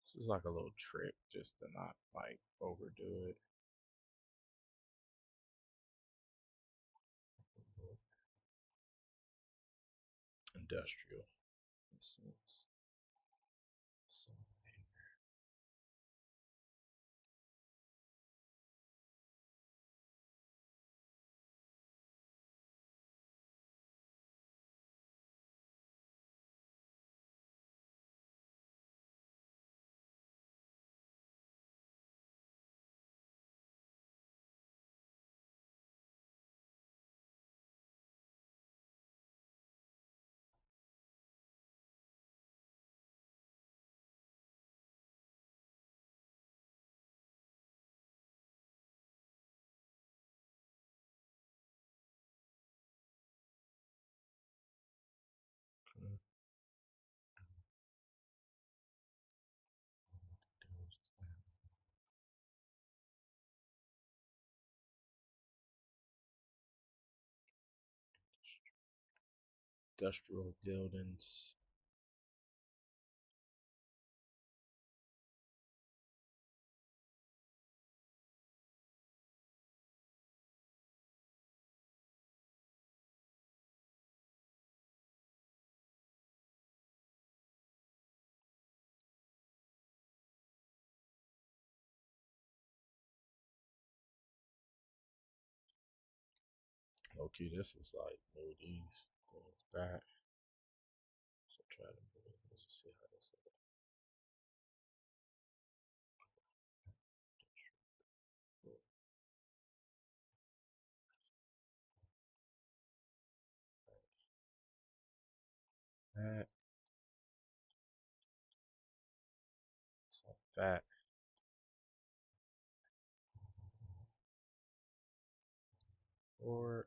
this is like a little trick just to not like overdo it. Industrial. This is so industrial buildings. Okay, this is like move these things back. So try to move. Let's just see how this is. That so that or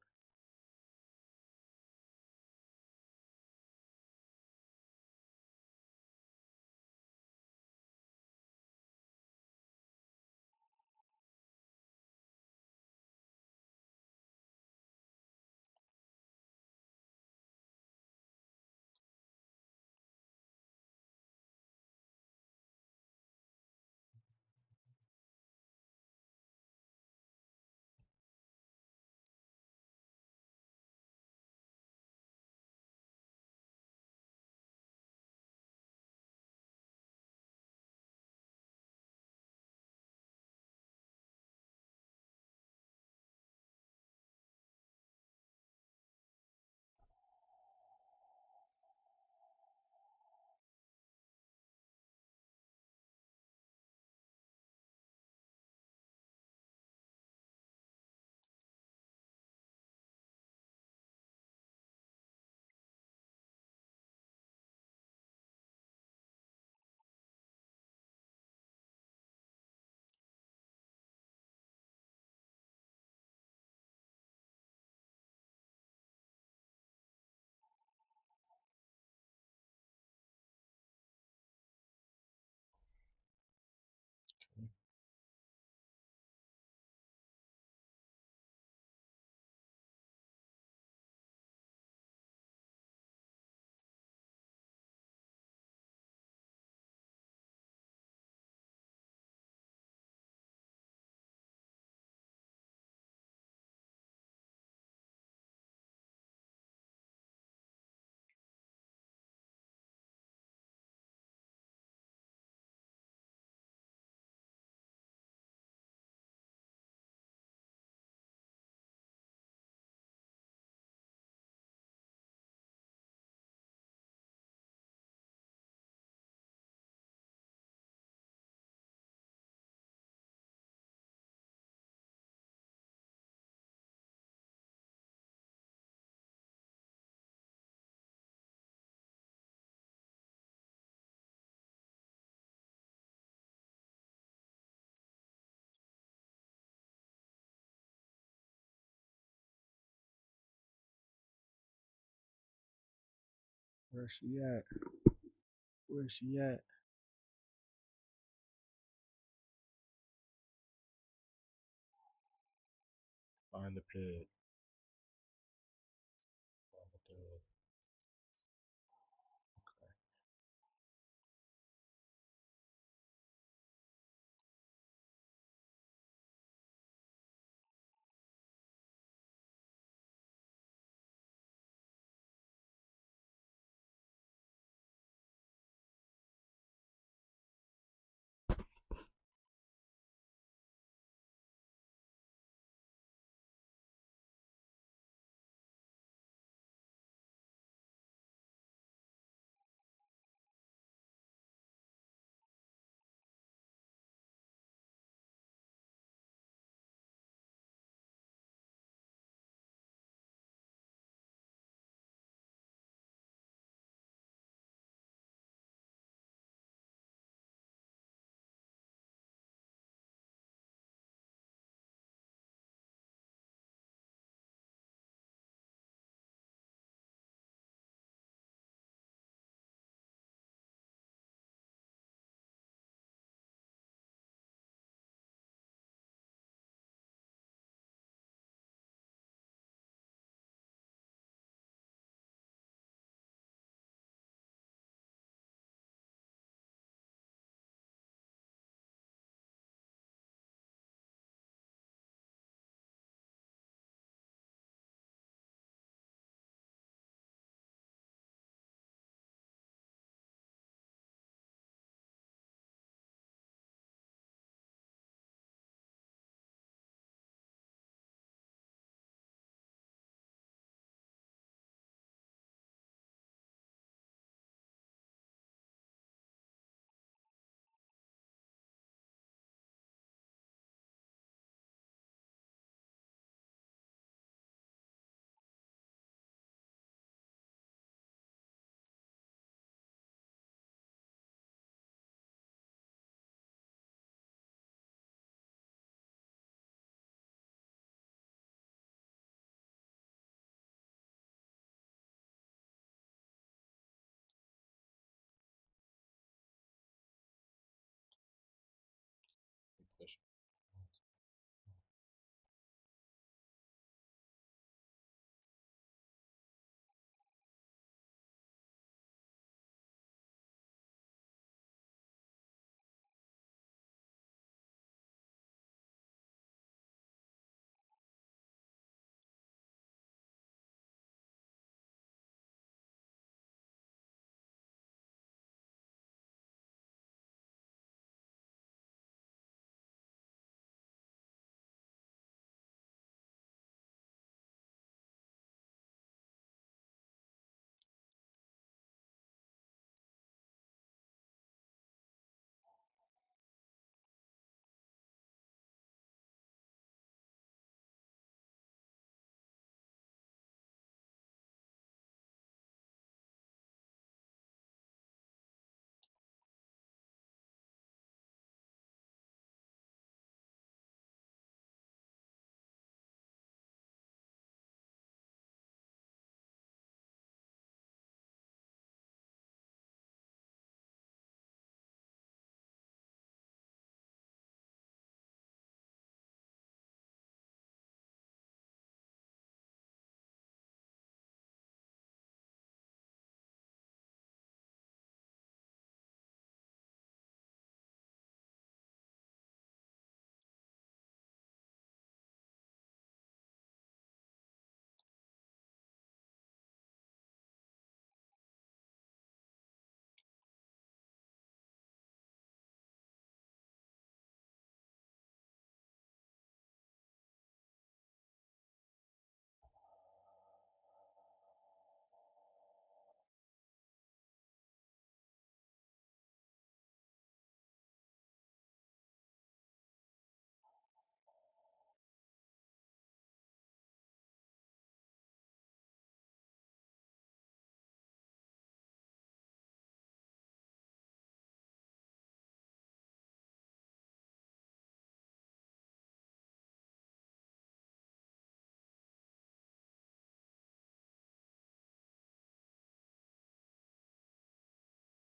Where's she at? Where's she at? Find the pig. Find the pig.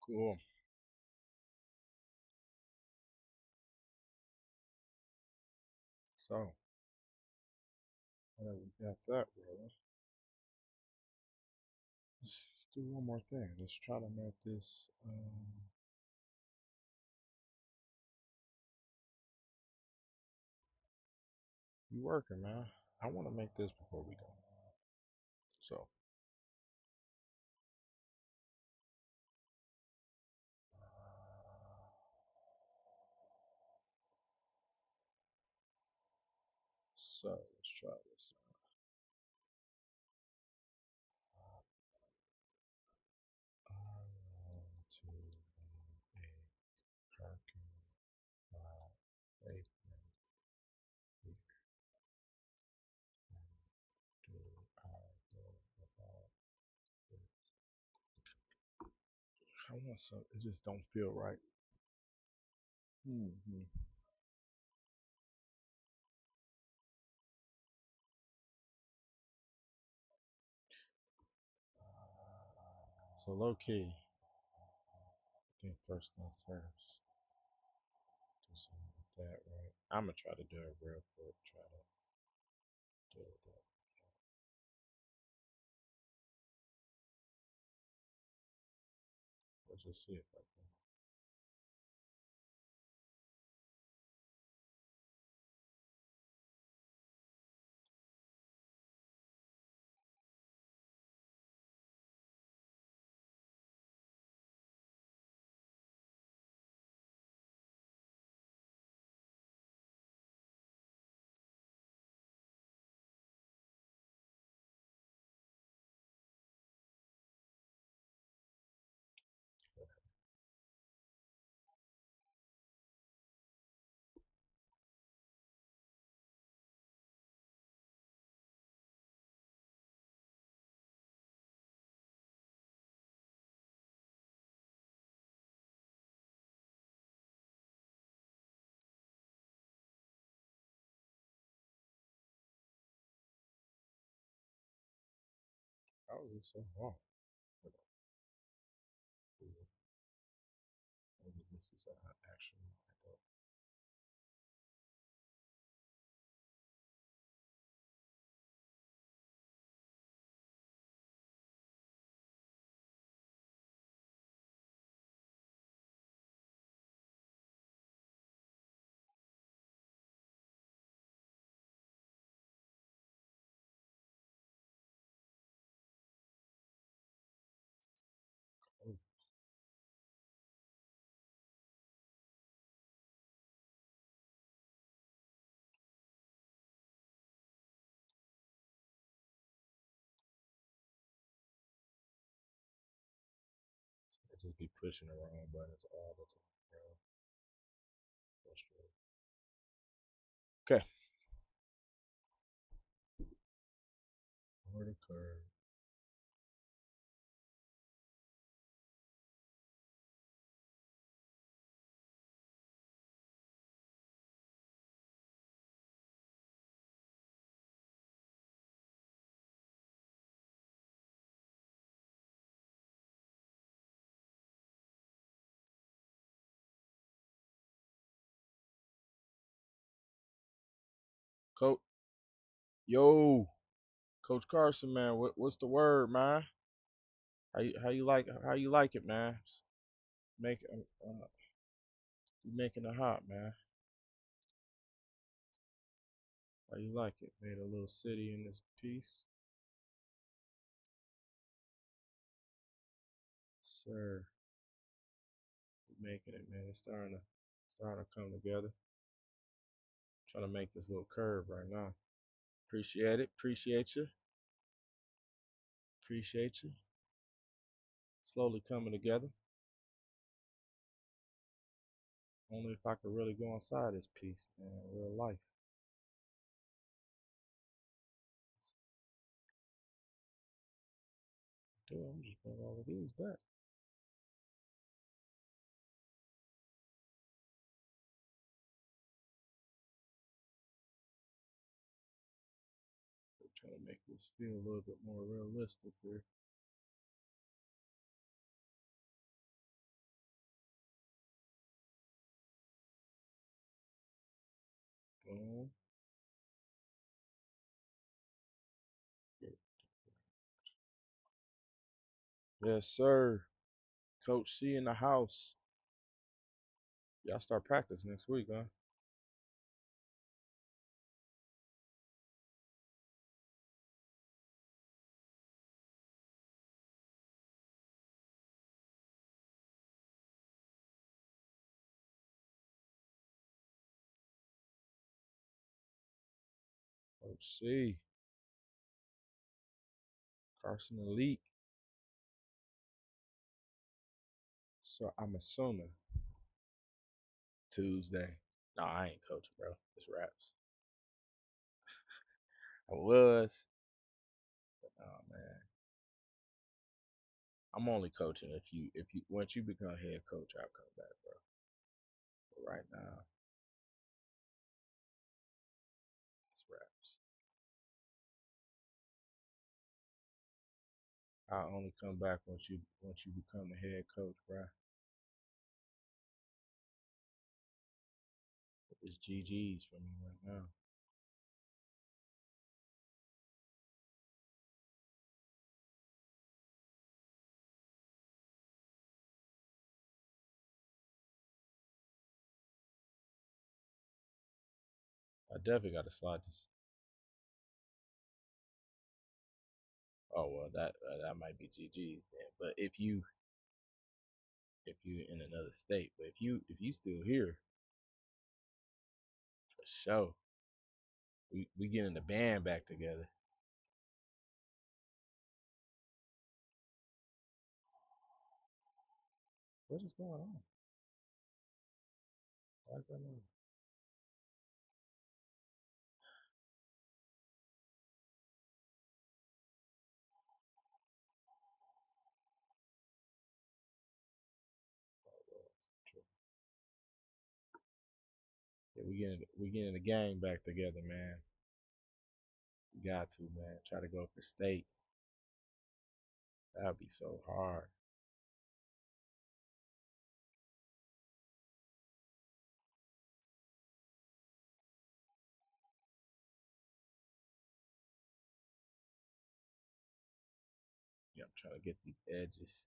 Cool. So, now that we got that rolling, let's do one more thing. Let's try to make this. You working, man? I want to make this before we go. So, let's try this. I want to make a parking lot pavement here. Do I go about it? I want some. It just don't feel right. Hmm. So low key, I think first thing first, do something like that, right? I'm gonna try to do it real quick. Try to do it that. Let's just see if I can. How is it so hard? Maybe this is actually lined up. Oh, I just be pushing the wrong buttons all the time, bro. Frustrating. Okay. Over the curve. Coach, yo, Coach Carson, man, what's the word, man? How you like it, man? Make you making it hot, man. How you like it? Made a little city in this piece, sir. You making it, man. It's starting to come together. Trying to make this little curve right now. Appreciate it. Appreciate you. Appreciate you. Slowly coming together. Only if I could really go inside this piece, man. Real life. Dude, I'm just bring all of these back. I'm trying to make this feel a little bit more realistic here. Mm, yes, sir. Coach C in the house. Y'all start practice next week, huh? Coach C, Carson Elite. So I'm assuming Tuesday. No, I ain't coaching, bro. It's raps. I was, but oh man, I'm only coaching if you once you become head coach, I'll come back, bro. But right now, it's raps. I'll only come back once you become the head coach, bro. It's GG's for me right now. I definitely got to slide this. Oh well, that might be GG's then. But if you in another state, but if you still here, for sure, we getting the band back together. What is going on? Why is that on? Yeah, we getting the gang back together, man. We got to, man. Try to go for state. That'd be so hard. Yeah, I'm trying to get these edges.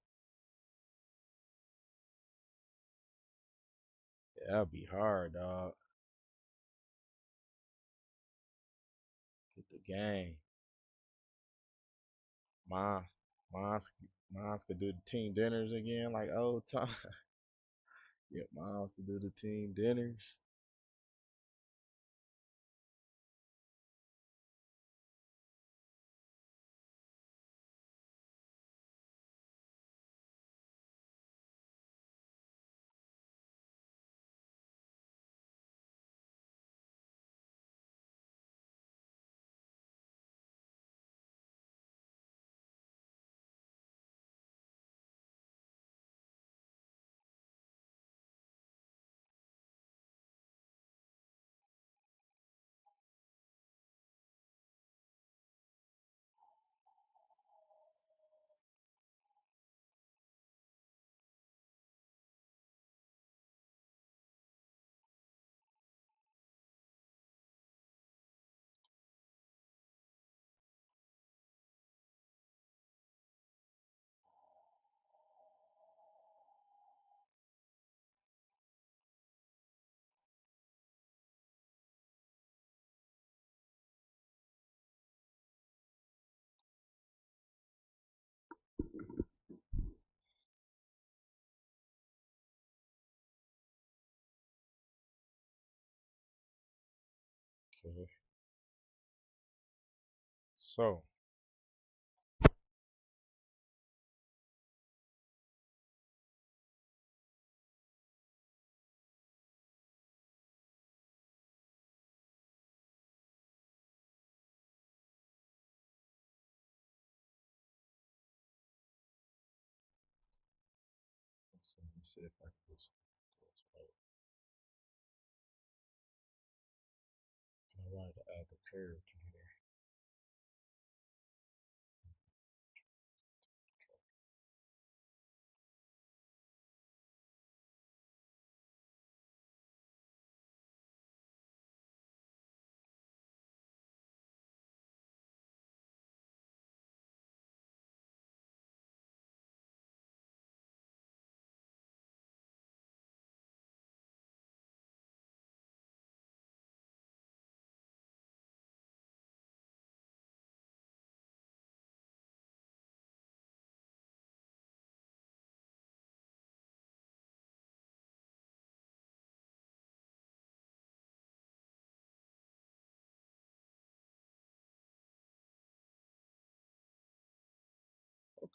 Yeah, that'd be hard, dog. Get the gang. Mom, moms could do the team dinners again like old time. Yeah, moms to do the team dinners. Okay. So, let me see if I can do something else right. I wanted to add the curve to here.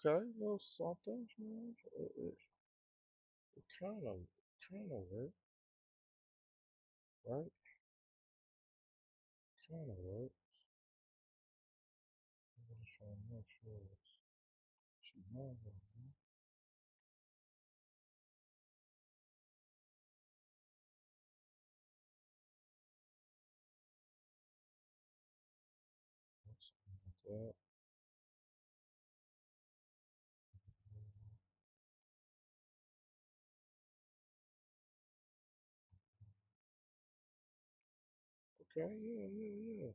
Okay, little something, man. It kind of work, right? Kind of work. I'm just trying to make sure she's not going. Something like that. Okay, yeah, yeah, yeah.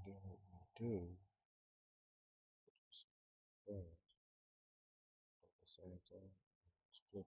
Then what we do is the same thing. Just flip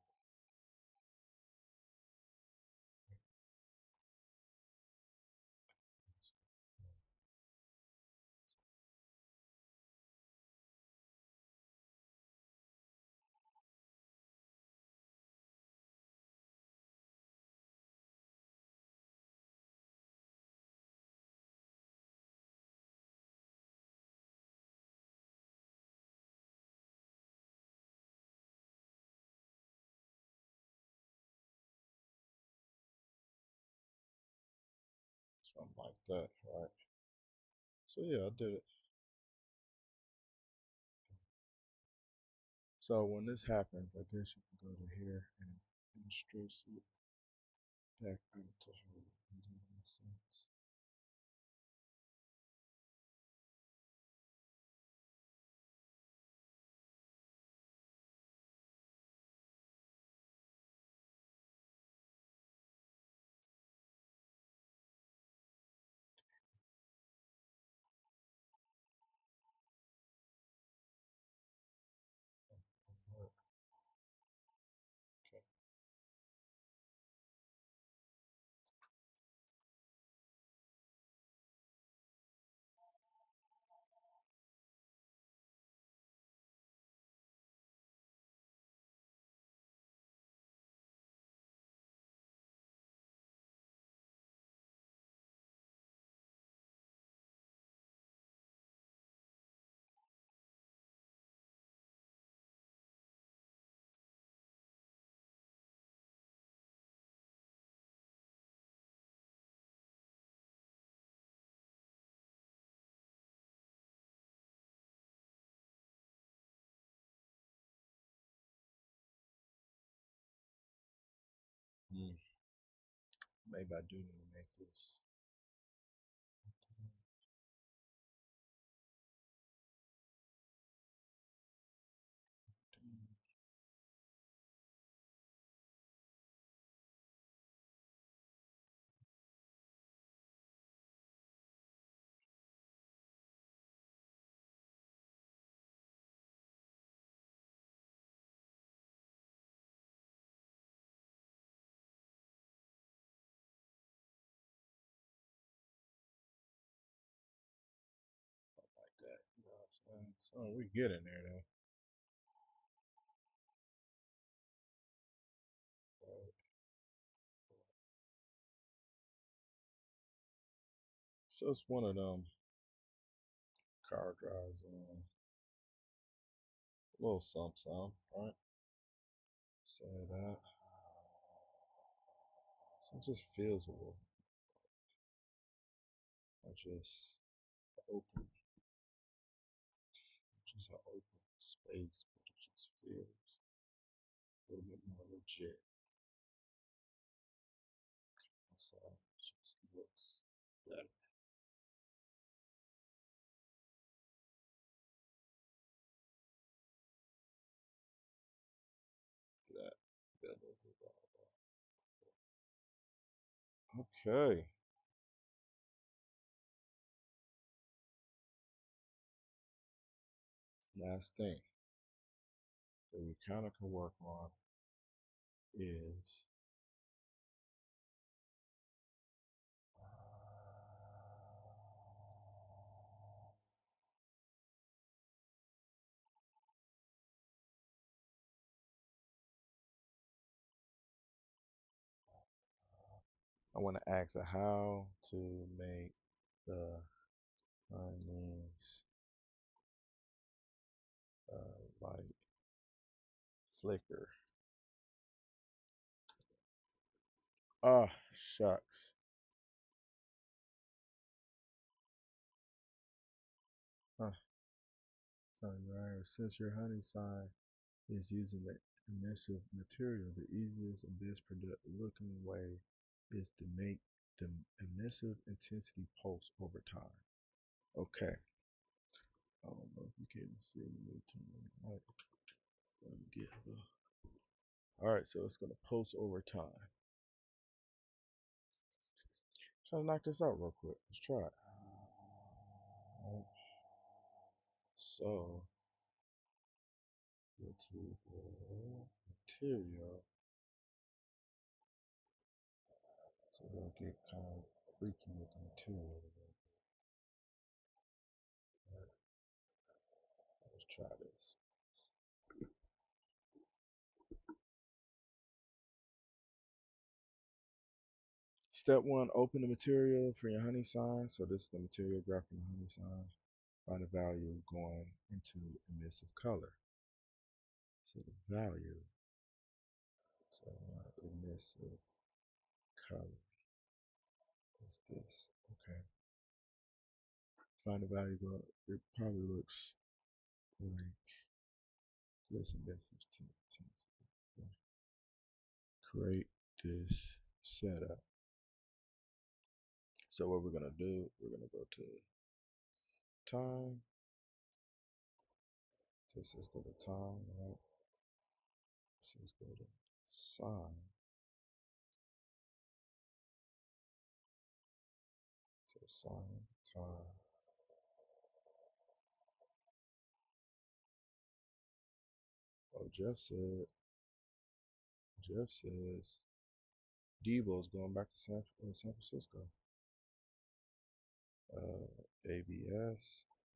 something like that, right? So yeah, I did it. So when this happens, I guess you can go to here and introduce it back into her. Does that make sense? Okay. Hmm. Maybe I do need to make this. Like that. You know what I'm saying? So we get in there though. Right. So it's one of them car drives on a little something, right? Say that. So it just feels a little, I just open, just an open space, but it just feels a little bit more legit. So it just looks better. That that looks okay. Last thing that we kind of can work on is I want to ask her how to make the honey's light flicker. Ah, shucks. Huh. Sorry, right. Since your honey sign is using the emissive material, the easiest and best productive looking way is to make the emissive intensity pulse over time. Okay. I don't know if you can see me. Right. Let me get the. All right, so it's gonna pulse over time. Try to knock this out real quick. Let's try it. Right. So go to the material. So we'll get kind of freaky with the material. Right. Let's try this. Step one, open the material for your honey sign. So this is the material graph from the honey sign. Find the value going into emissive color. So the value, so emissive color is this. Okay. Find the value going. It probably looks like this emissive tint. Create this setup. So what we're gonna do, we're gonna go to time. This is go to time, right? This is go to sign. So sign, time. Oh, Jeff says Debo's going back to San Francisco. ABS,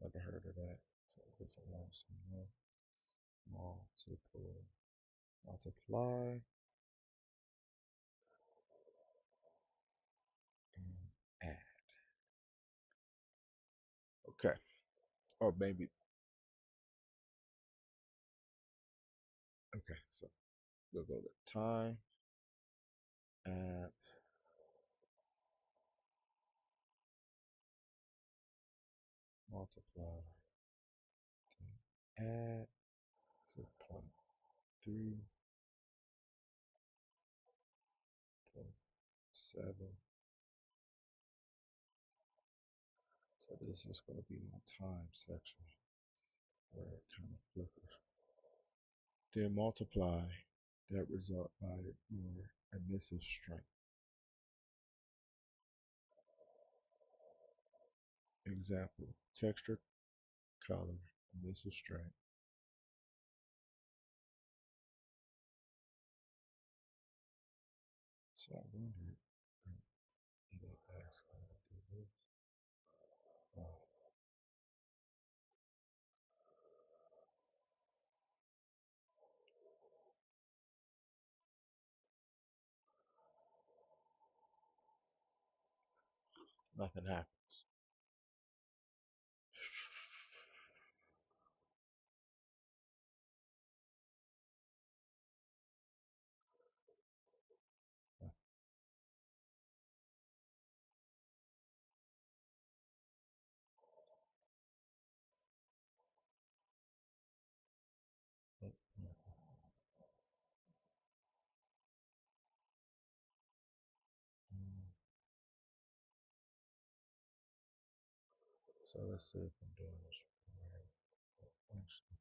never heard of that. So it's a long symbol. Multiple, multiply, and add. Okay. Or maybe, okay, so we'll go to time, add, multiply, add, so 0.3, 0.7. So this is going to be my time section where it kind of flickers. Then multiply that result by your emissive strength. Example, texture, color, emissive strength. So I wonder, you know, ask how to do this. Oh, nothing happens. So let's see if I'm doing this right. Actually,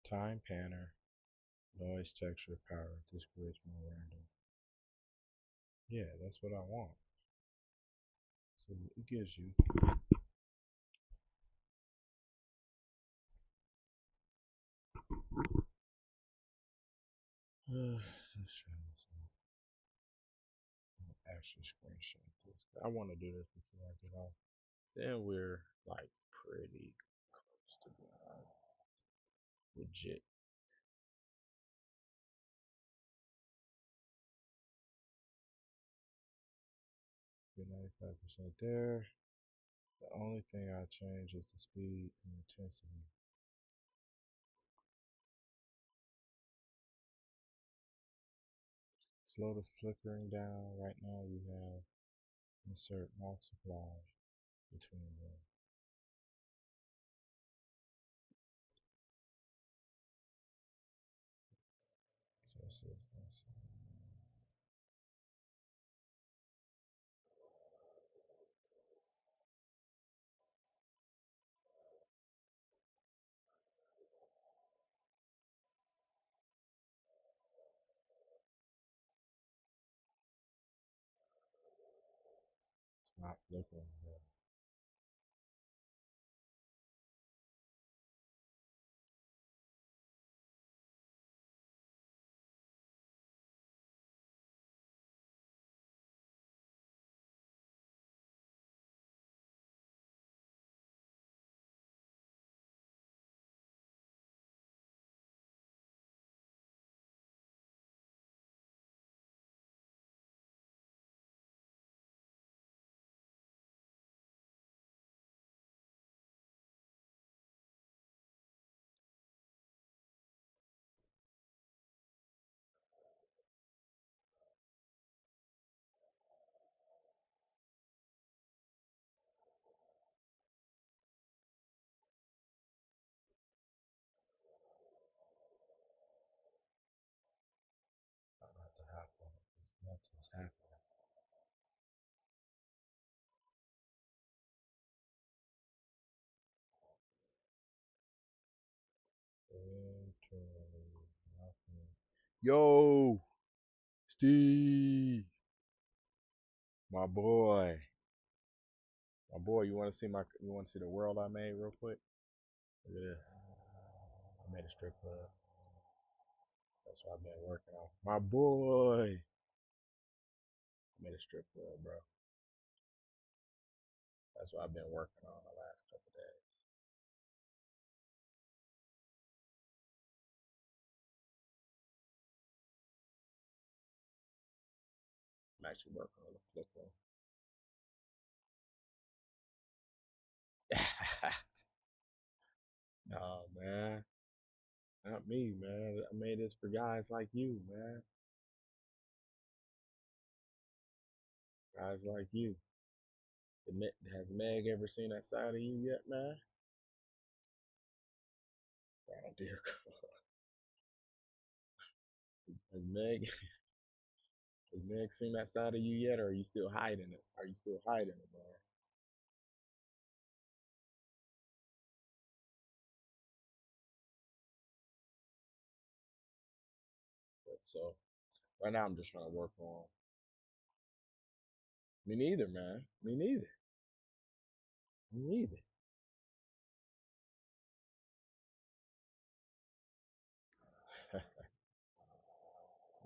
time panner. Noise, texture, power. This creates more random. Yeah, that's what I want. So it gives you. Let's try this out. I'll actually screenshot this. I want to do this before I get off. Then we're like pretty close to being legit. Get 95% there. The only thing I change is the speed and intensity. Slow the flickering down. Right now you have insert multiply between them. So it says it's not flickering. But nothing happening. Nothing's happening. Internally, nothing. Yo, Steve, my boy, my boy. You want to see my? You want to see the world I made real quick? Look at this. I made a strip club. That's what I've been working on. My boy, I made a strip club, bro. That's what I've been working on the last couple of days. I'm actually working on the flip one. No, man, not me, man. I made this for guys like you, man. Guys like you. Has Meg ever seen that side of you yet, man? Oh dear God. Has Meg has Meg seen that side of you yet, or are you still hiding it? Are you still hiding it, man? But so right now I'm just trying to work on. Me neither, man. Me neither. Me neither.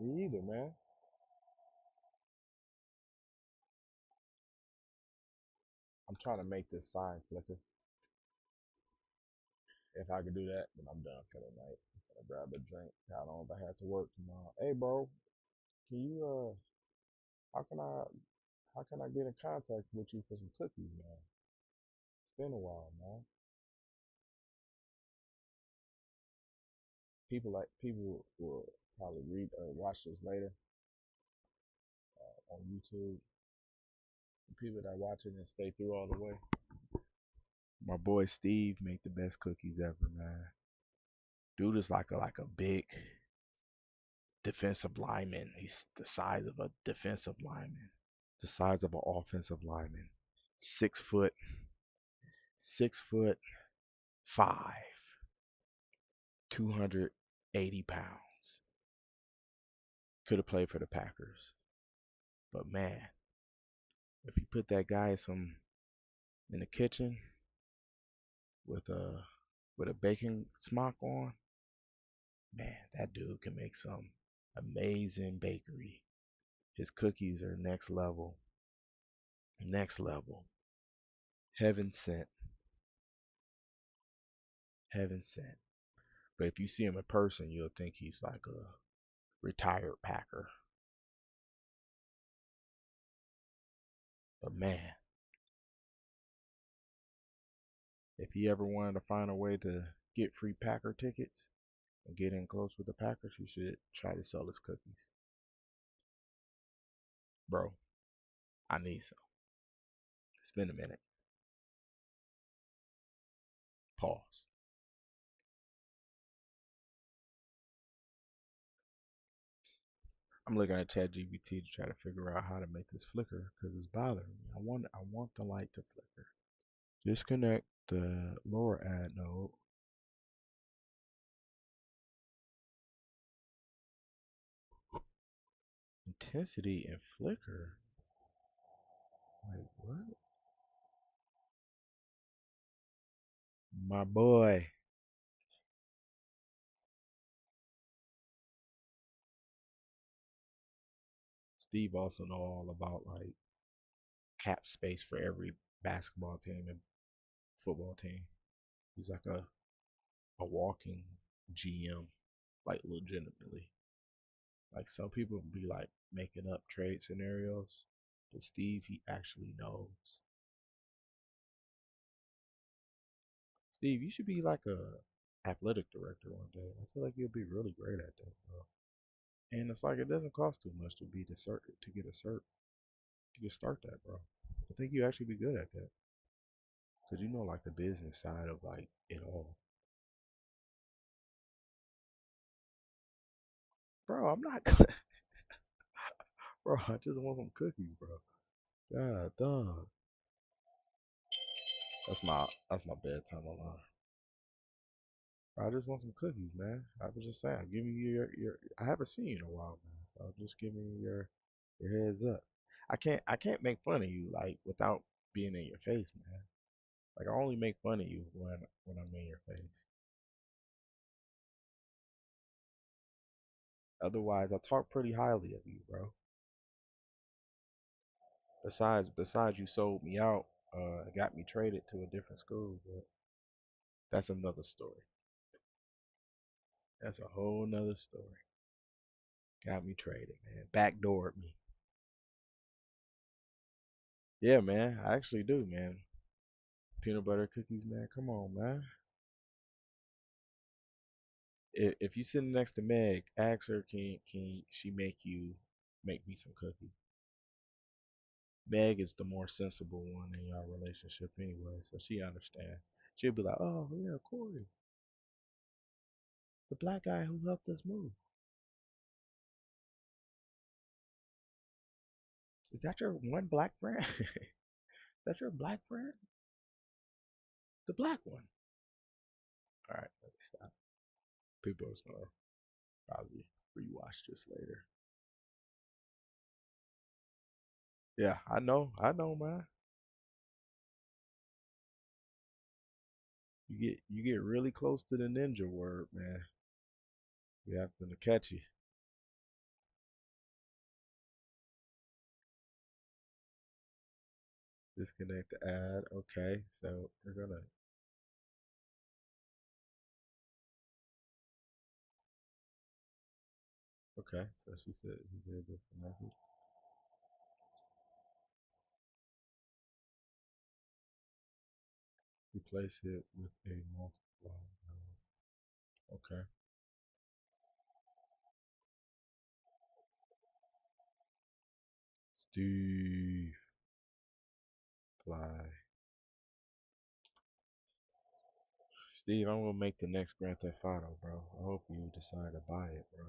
Me neither, man. I'm trying to make this sign flicker. If I could do that, then I'm done for the night. I'm gonna grab a drink. I don't know if I have to work tomorrow. Hey, bro, can you how can I how can I get in contact with you for some cookies, man? It's been a while, man. People will probably read or watch this later on YouTube. The people that watch it and stay through all the way. My boy Steve make the best cookies ever, man. Dude is like a big defensive lineman. He's the size of a defensive lineman, the size of an offensive lineman. 6 foot, 6'5", 280 pounds. Could have played for the Packers. But man, if you put that guy some in the kitchen with a bacon smock on, man, that dude can make some amazing bakery. His cookies are next level. Next level. Heaven sent. Heaven sent. But if you see him in person, you'll think he's like a retired Packer. But man, if he ever wanted to find a way to get free Packer tickets and get in close with the Packers, you should try to sell his cookies. Bro, I need some. It's been a minute. Pause. I'm looking at ChatGPT to try to figure out how to make this flicker because it's bothering me. I want the light to flicker. Disconnect the lower ad node. Intensity and flicker. Wait, what? My boy. Steve also know all about like cap space for every basketball team and football team. He's like a walking GM, like legitimately. Like some people be like making up trade scenarios, but Steve he actually knows. Steve, you should be like a athletic director one day. I feel like you'll be really great at that, bro. And it's like it doesn't cost too much to be the cert to get a cert. You can start that, bro. I think you actually be good at that because you know like the business side of like it all. Bro, I'm not gonna, bro. I just want some cookies, bro. God, dog. That's my bedtime alarm. I just want some cookies, man. I was just saying, give me your. I haven't seen you in a while, man. So I'm just giving you your heads up. I can't make fun of you like without being in your face, man. Like I only make fun of you when I'm in your face. Otherwise, I talk pretty highly of you, bro. Besides, you sold me out. Got me traded to a different school, but that's another story. That's a whole nother story. Got me traded, man. Backdoored me. Yeah, man. I actually do, man. Peanut butter cookies, man. Come on, man. If you sitting next to Meg, ask her can she make me some cookies. Meg is the more sensible one in your relationship anyway, so she understands. She'll be like, "Oh yeah, Corey, the black guy who helped us move. Is that your one black friend? Is that your black friend? The black one." All right, let me stop. People are gonna probably rewatch this later. Yeah, I know, man. You get really close to the ninja word, man. You have to catch you. Disconnect the ad. Okay, so we're gonna. Okay, so she said he did disconnect. Replace it with a multiply. Okay. Steve Fly. Steve, I'm gonna make the next Grand Theft Auto, bro. I hope you decide to buy it, bro.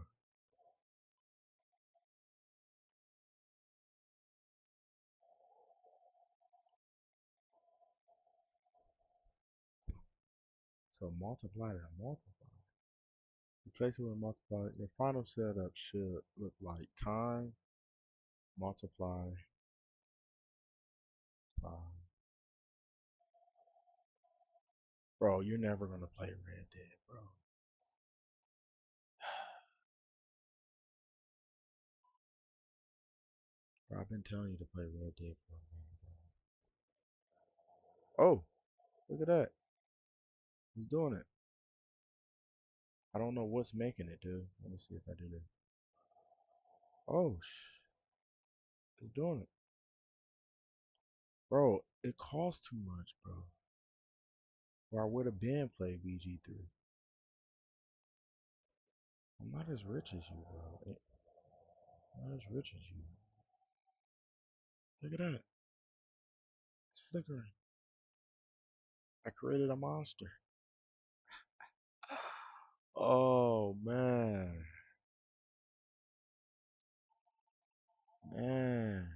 So multiply that multiply. Replace it with multiply. Your final setup should look like time multiply by. Bro, you're never gonna play Red Dead, bro. Bro, I've been telling you to play Red Dead for a minute, bro. Oh, look at that. He's doing it. I don't know what's making it, dude. Let me see if I do this. Oh, he's doing it. Bro, it costs too much, bro. Or I would have been played VG3. I'm not as rich as you, bro. I'm not as rich as you. Look at that. It's flickering. I created a monster. Oh, man. Man.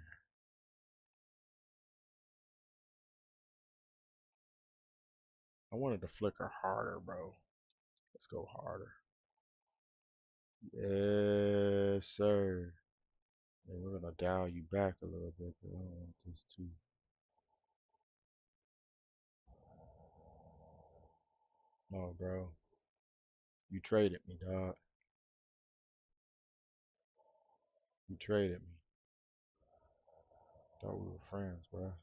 I wanted to flicker harder, bro. Let's go harder. Yes, sir. And we're gonna dial you back a little bit, but I don't want this too. No, bro. You traded me, dog. You traded me. Thought we were friends, bro.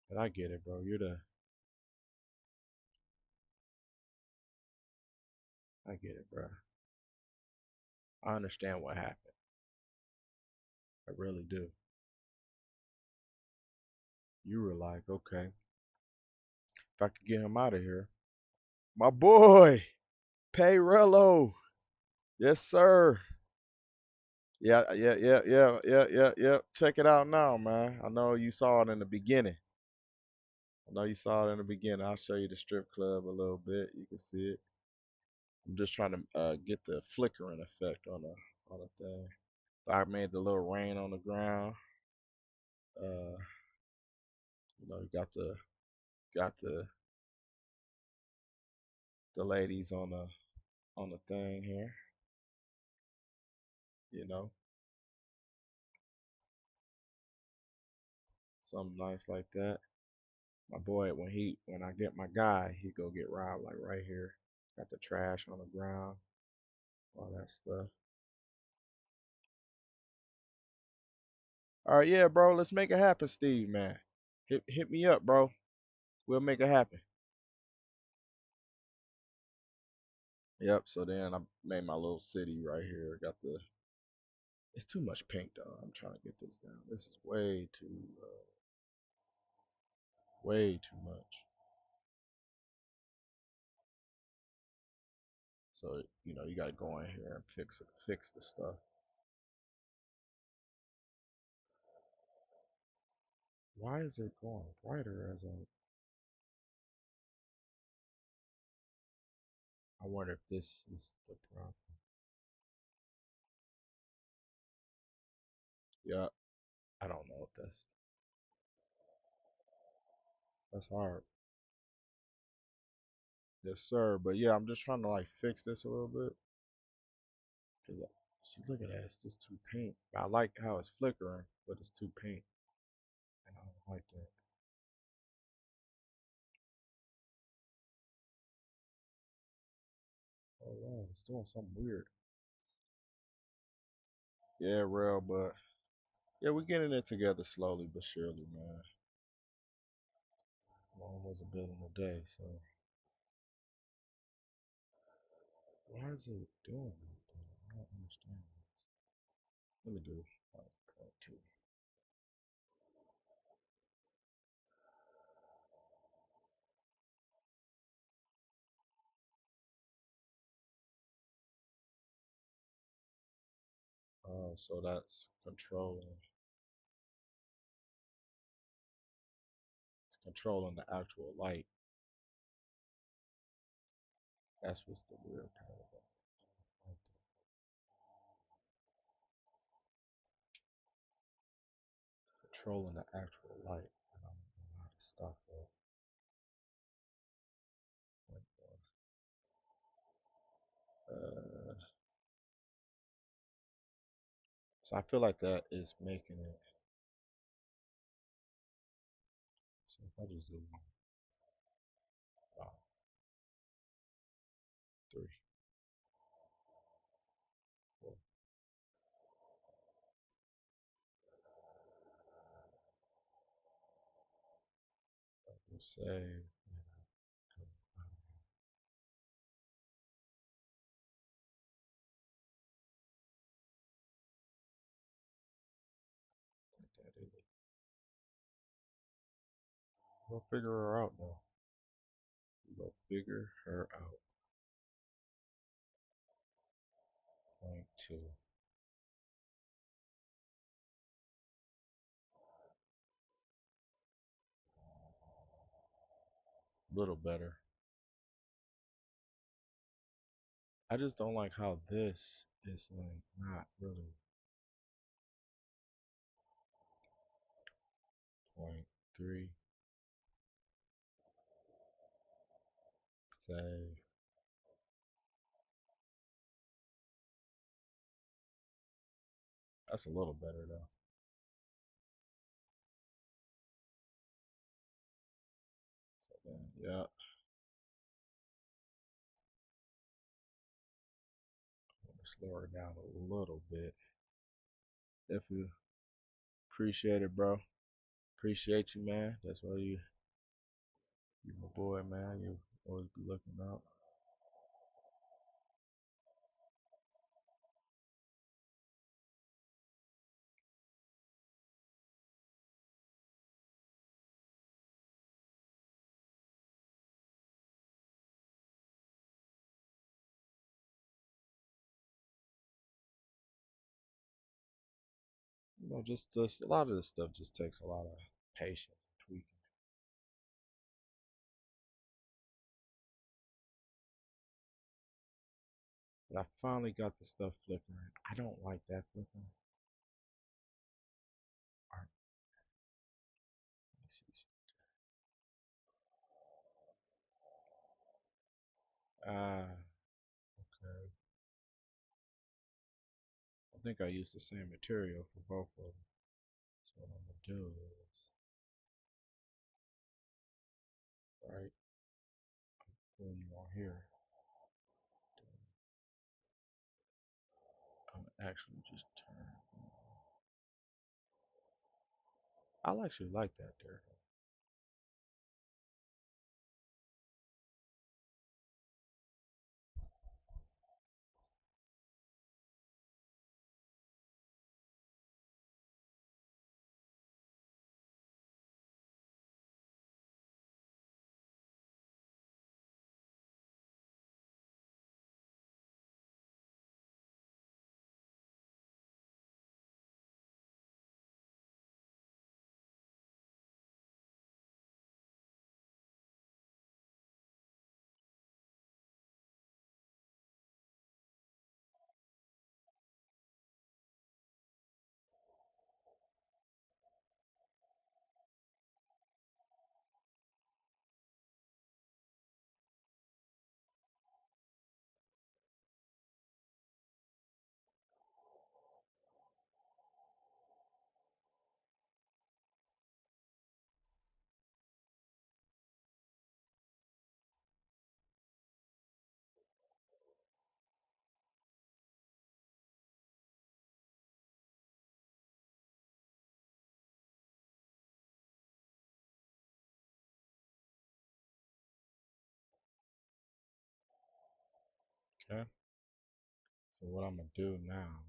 But I get it, bro. I get it, bro. I understand what happened. I really do. You were like, okay, if I could get him out of here. My boy, Payrello. Yes, sir. Yeah, yeah, yeah, yeah, yeah, yeah, yeah. Check it out now, man. I know you saw it in the beginning. I know you saw it in the beginning. I'll show you the strip club a little bit. You can see it. I'm just trying to get the flickering effect on the thing. I made the little rain on the ground. Uh, you got the ladies on the thing here. You know, something nice like that. My boy, when I get my guy, he go get robbed like right here. Got the trash on the ground, all that stuff. All right, yeah, bro. Let's make it happen, Steve, man. Hit me up, bro. We'll make it happen. Yep. So then I made my little city right here. Got the. It's too much pink though. I'm trying to get this down. This is way too much. So you got to go in here and fix the stuff. Why is it going brighter as I wonder if this is the problem. Yeah, I don't know if that's hard. Yes, sir. But yeah, I'm just trying to like fix this a little bit. 'Cause see, look at that. It's just too pink. I like how it's flickering, but it's too pink, and I don't like that. Oh wow, it's doing something weird. Yeah, real, but yeah, we're getting it together slowly but surely, man. One wasn't built in a day, so why is it doing that? I don't understand this. Let me do part two. So that's controlling the actual light. That's what's the weird part about it. Controlling the actual light. I don't know how to stop that. So I feel like that is making it. So if I just do uh, 3, 4, we'll save. That is it. We'll figure her out though. We'll figure her out. Point 2. Little better. I just don't like how this is like not really. Point 3. Save. That's a little better though. So then, yeah, I'm gonna slow her down a little bit. If you appreciate it, bro. Appreciate you, man. That's why you my boy, man. You always be looking out. Just this, a lot of this stuff just takes a lot of patience, tweaking. But I finally got the stuff flickering. I don't like that flickering. Alright, let me see. Ah, okay. I think I used the same material for both of them. So what I'm gonna do is, right, when you on here, I'm actually just turn. I actually like that there. Okay. So what I'm gonna do now,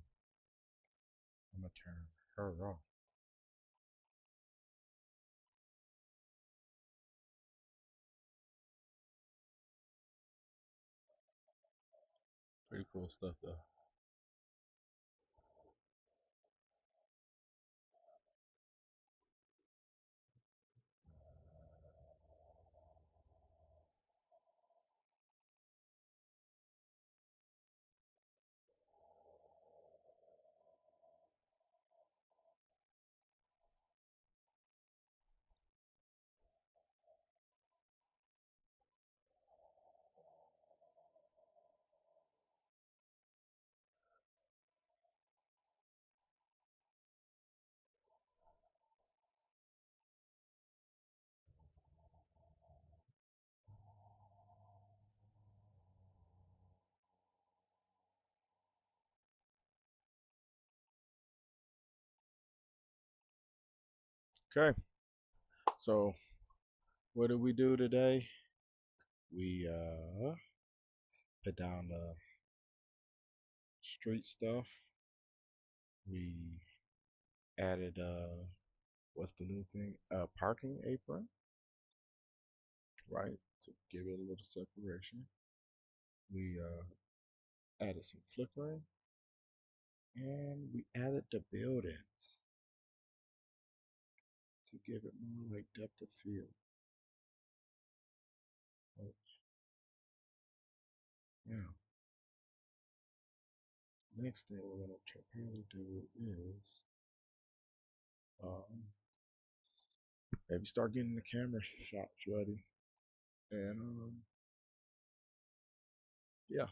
I'm gonna turn her off. Pretty cool stuff though. Okay, so what did we do today? We put down the street stuff. We added what's the new thing? Parking apron, right? To give it a little separation. We added some flickering, and we added the buildings to give it more like depth of field. But yeah, next thing we're gonna probably do is um, maybe start getting the camera shots ready, and yeah.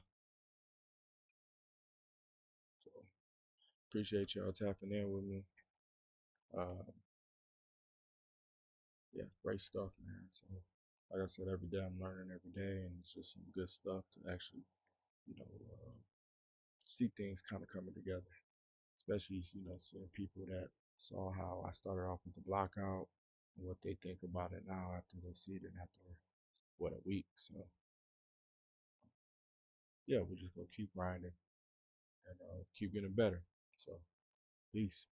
So appreciate y'all tapping in with me. Uh, yeah, great stuff, man. So like I said, every day I'm learning every day, and it's just some good stuff to actually, you know, see things kind of coming together. Especially, seeing people that saw how I started off with the block out and what they think about it now after they see it and after what a week. So yeah, we're just gonna keep grinding and keep getting better. So peace.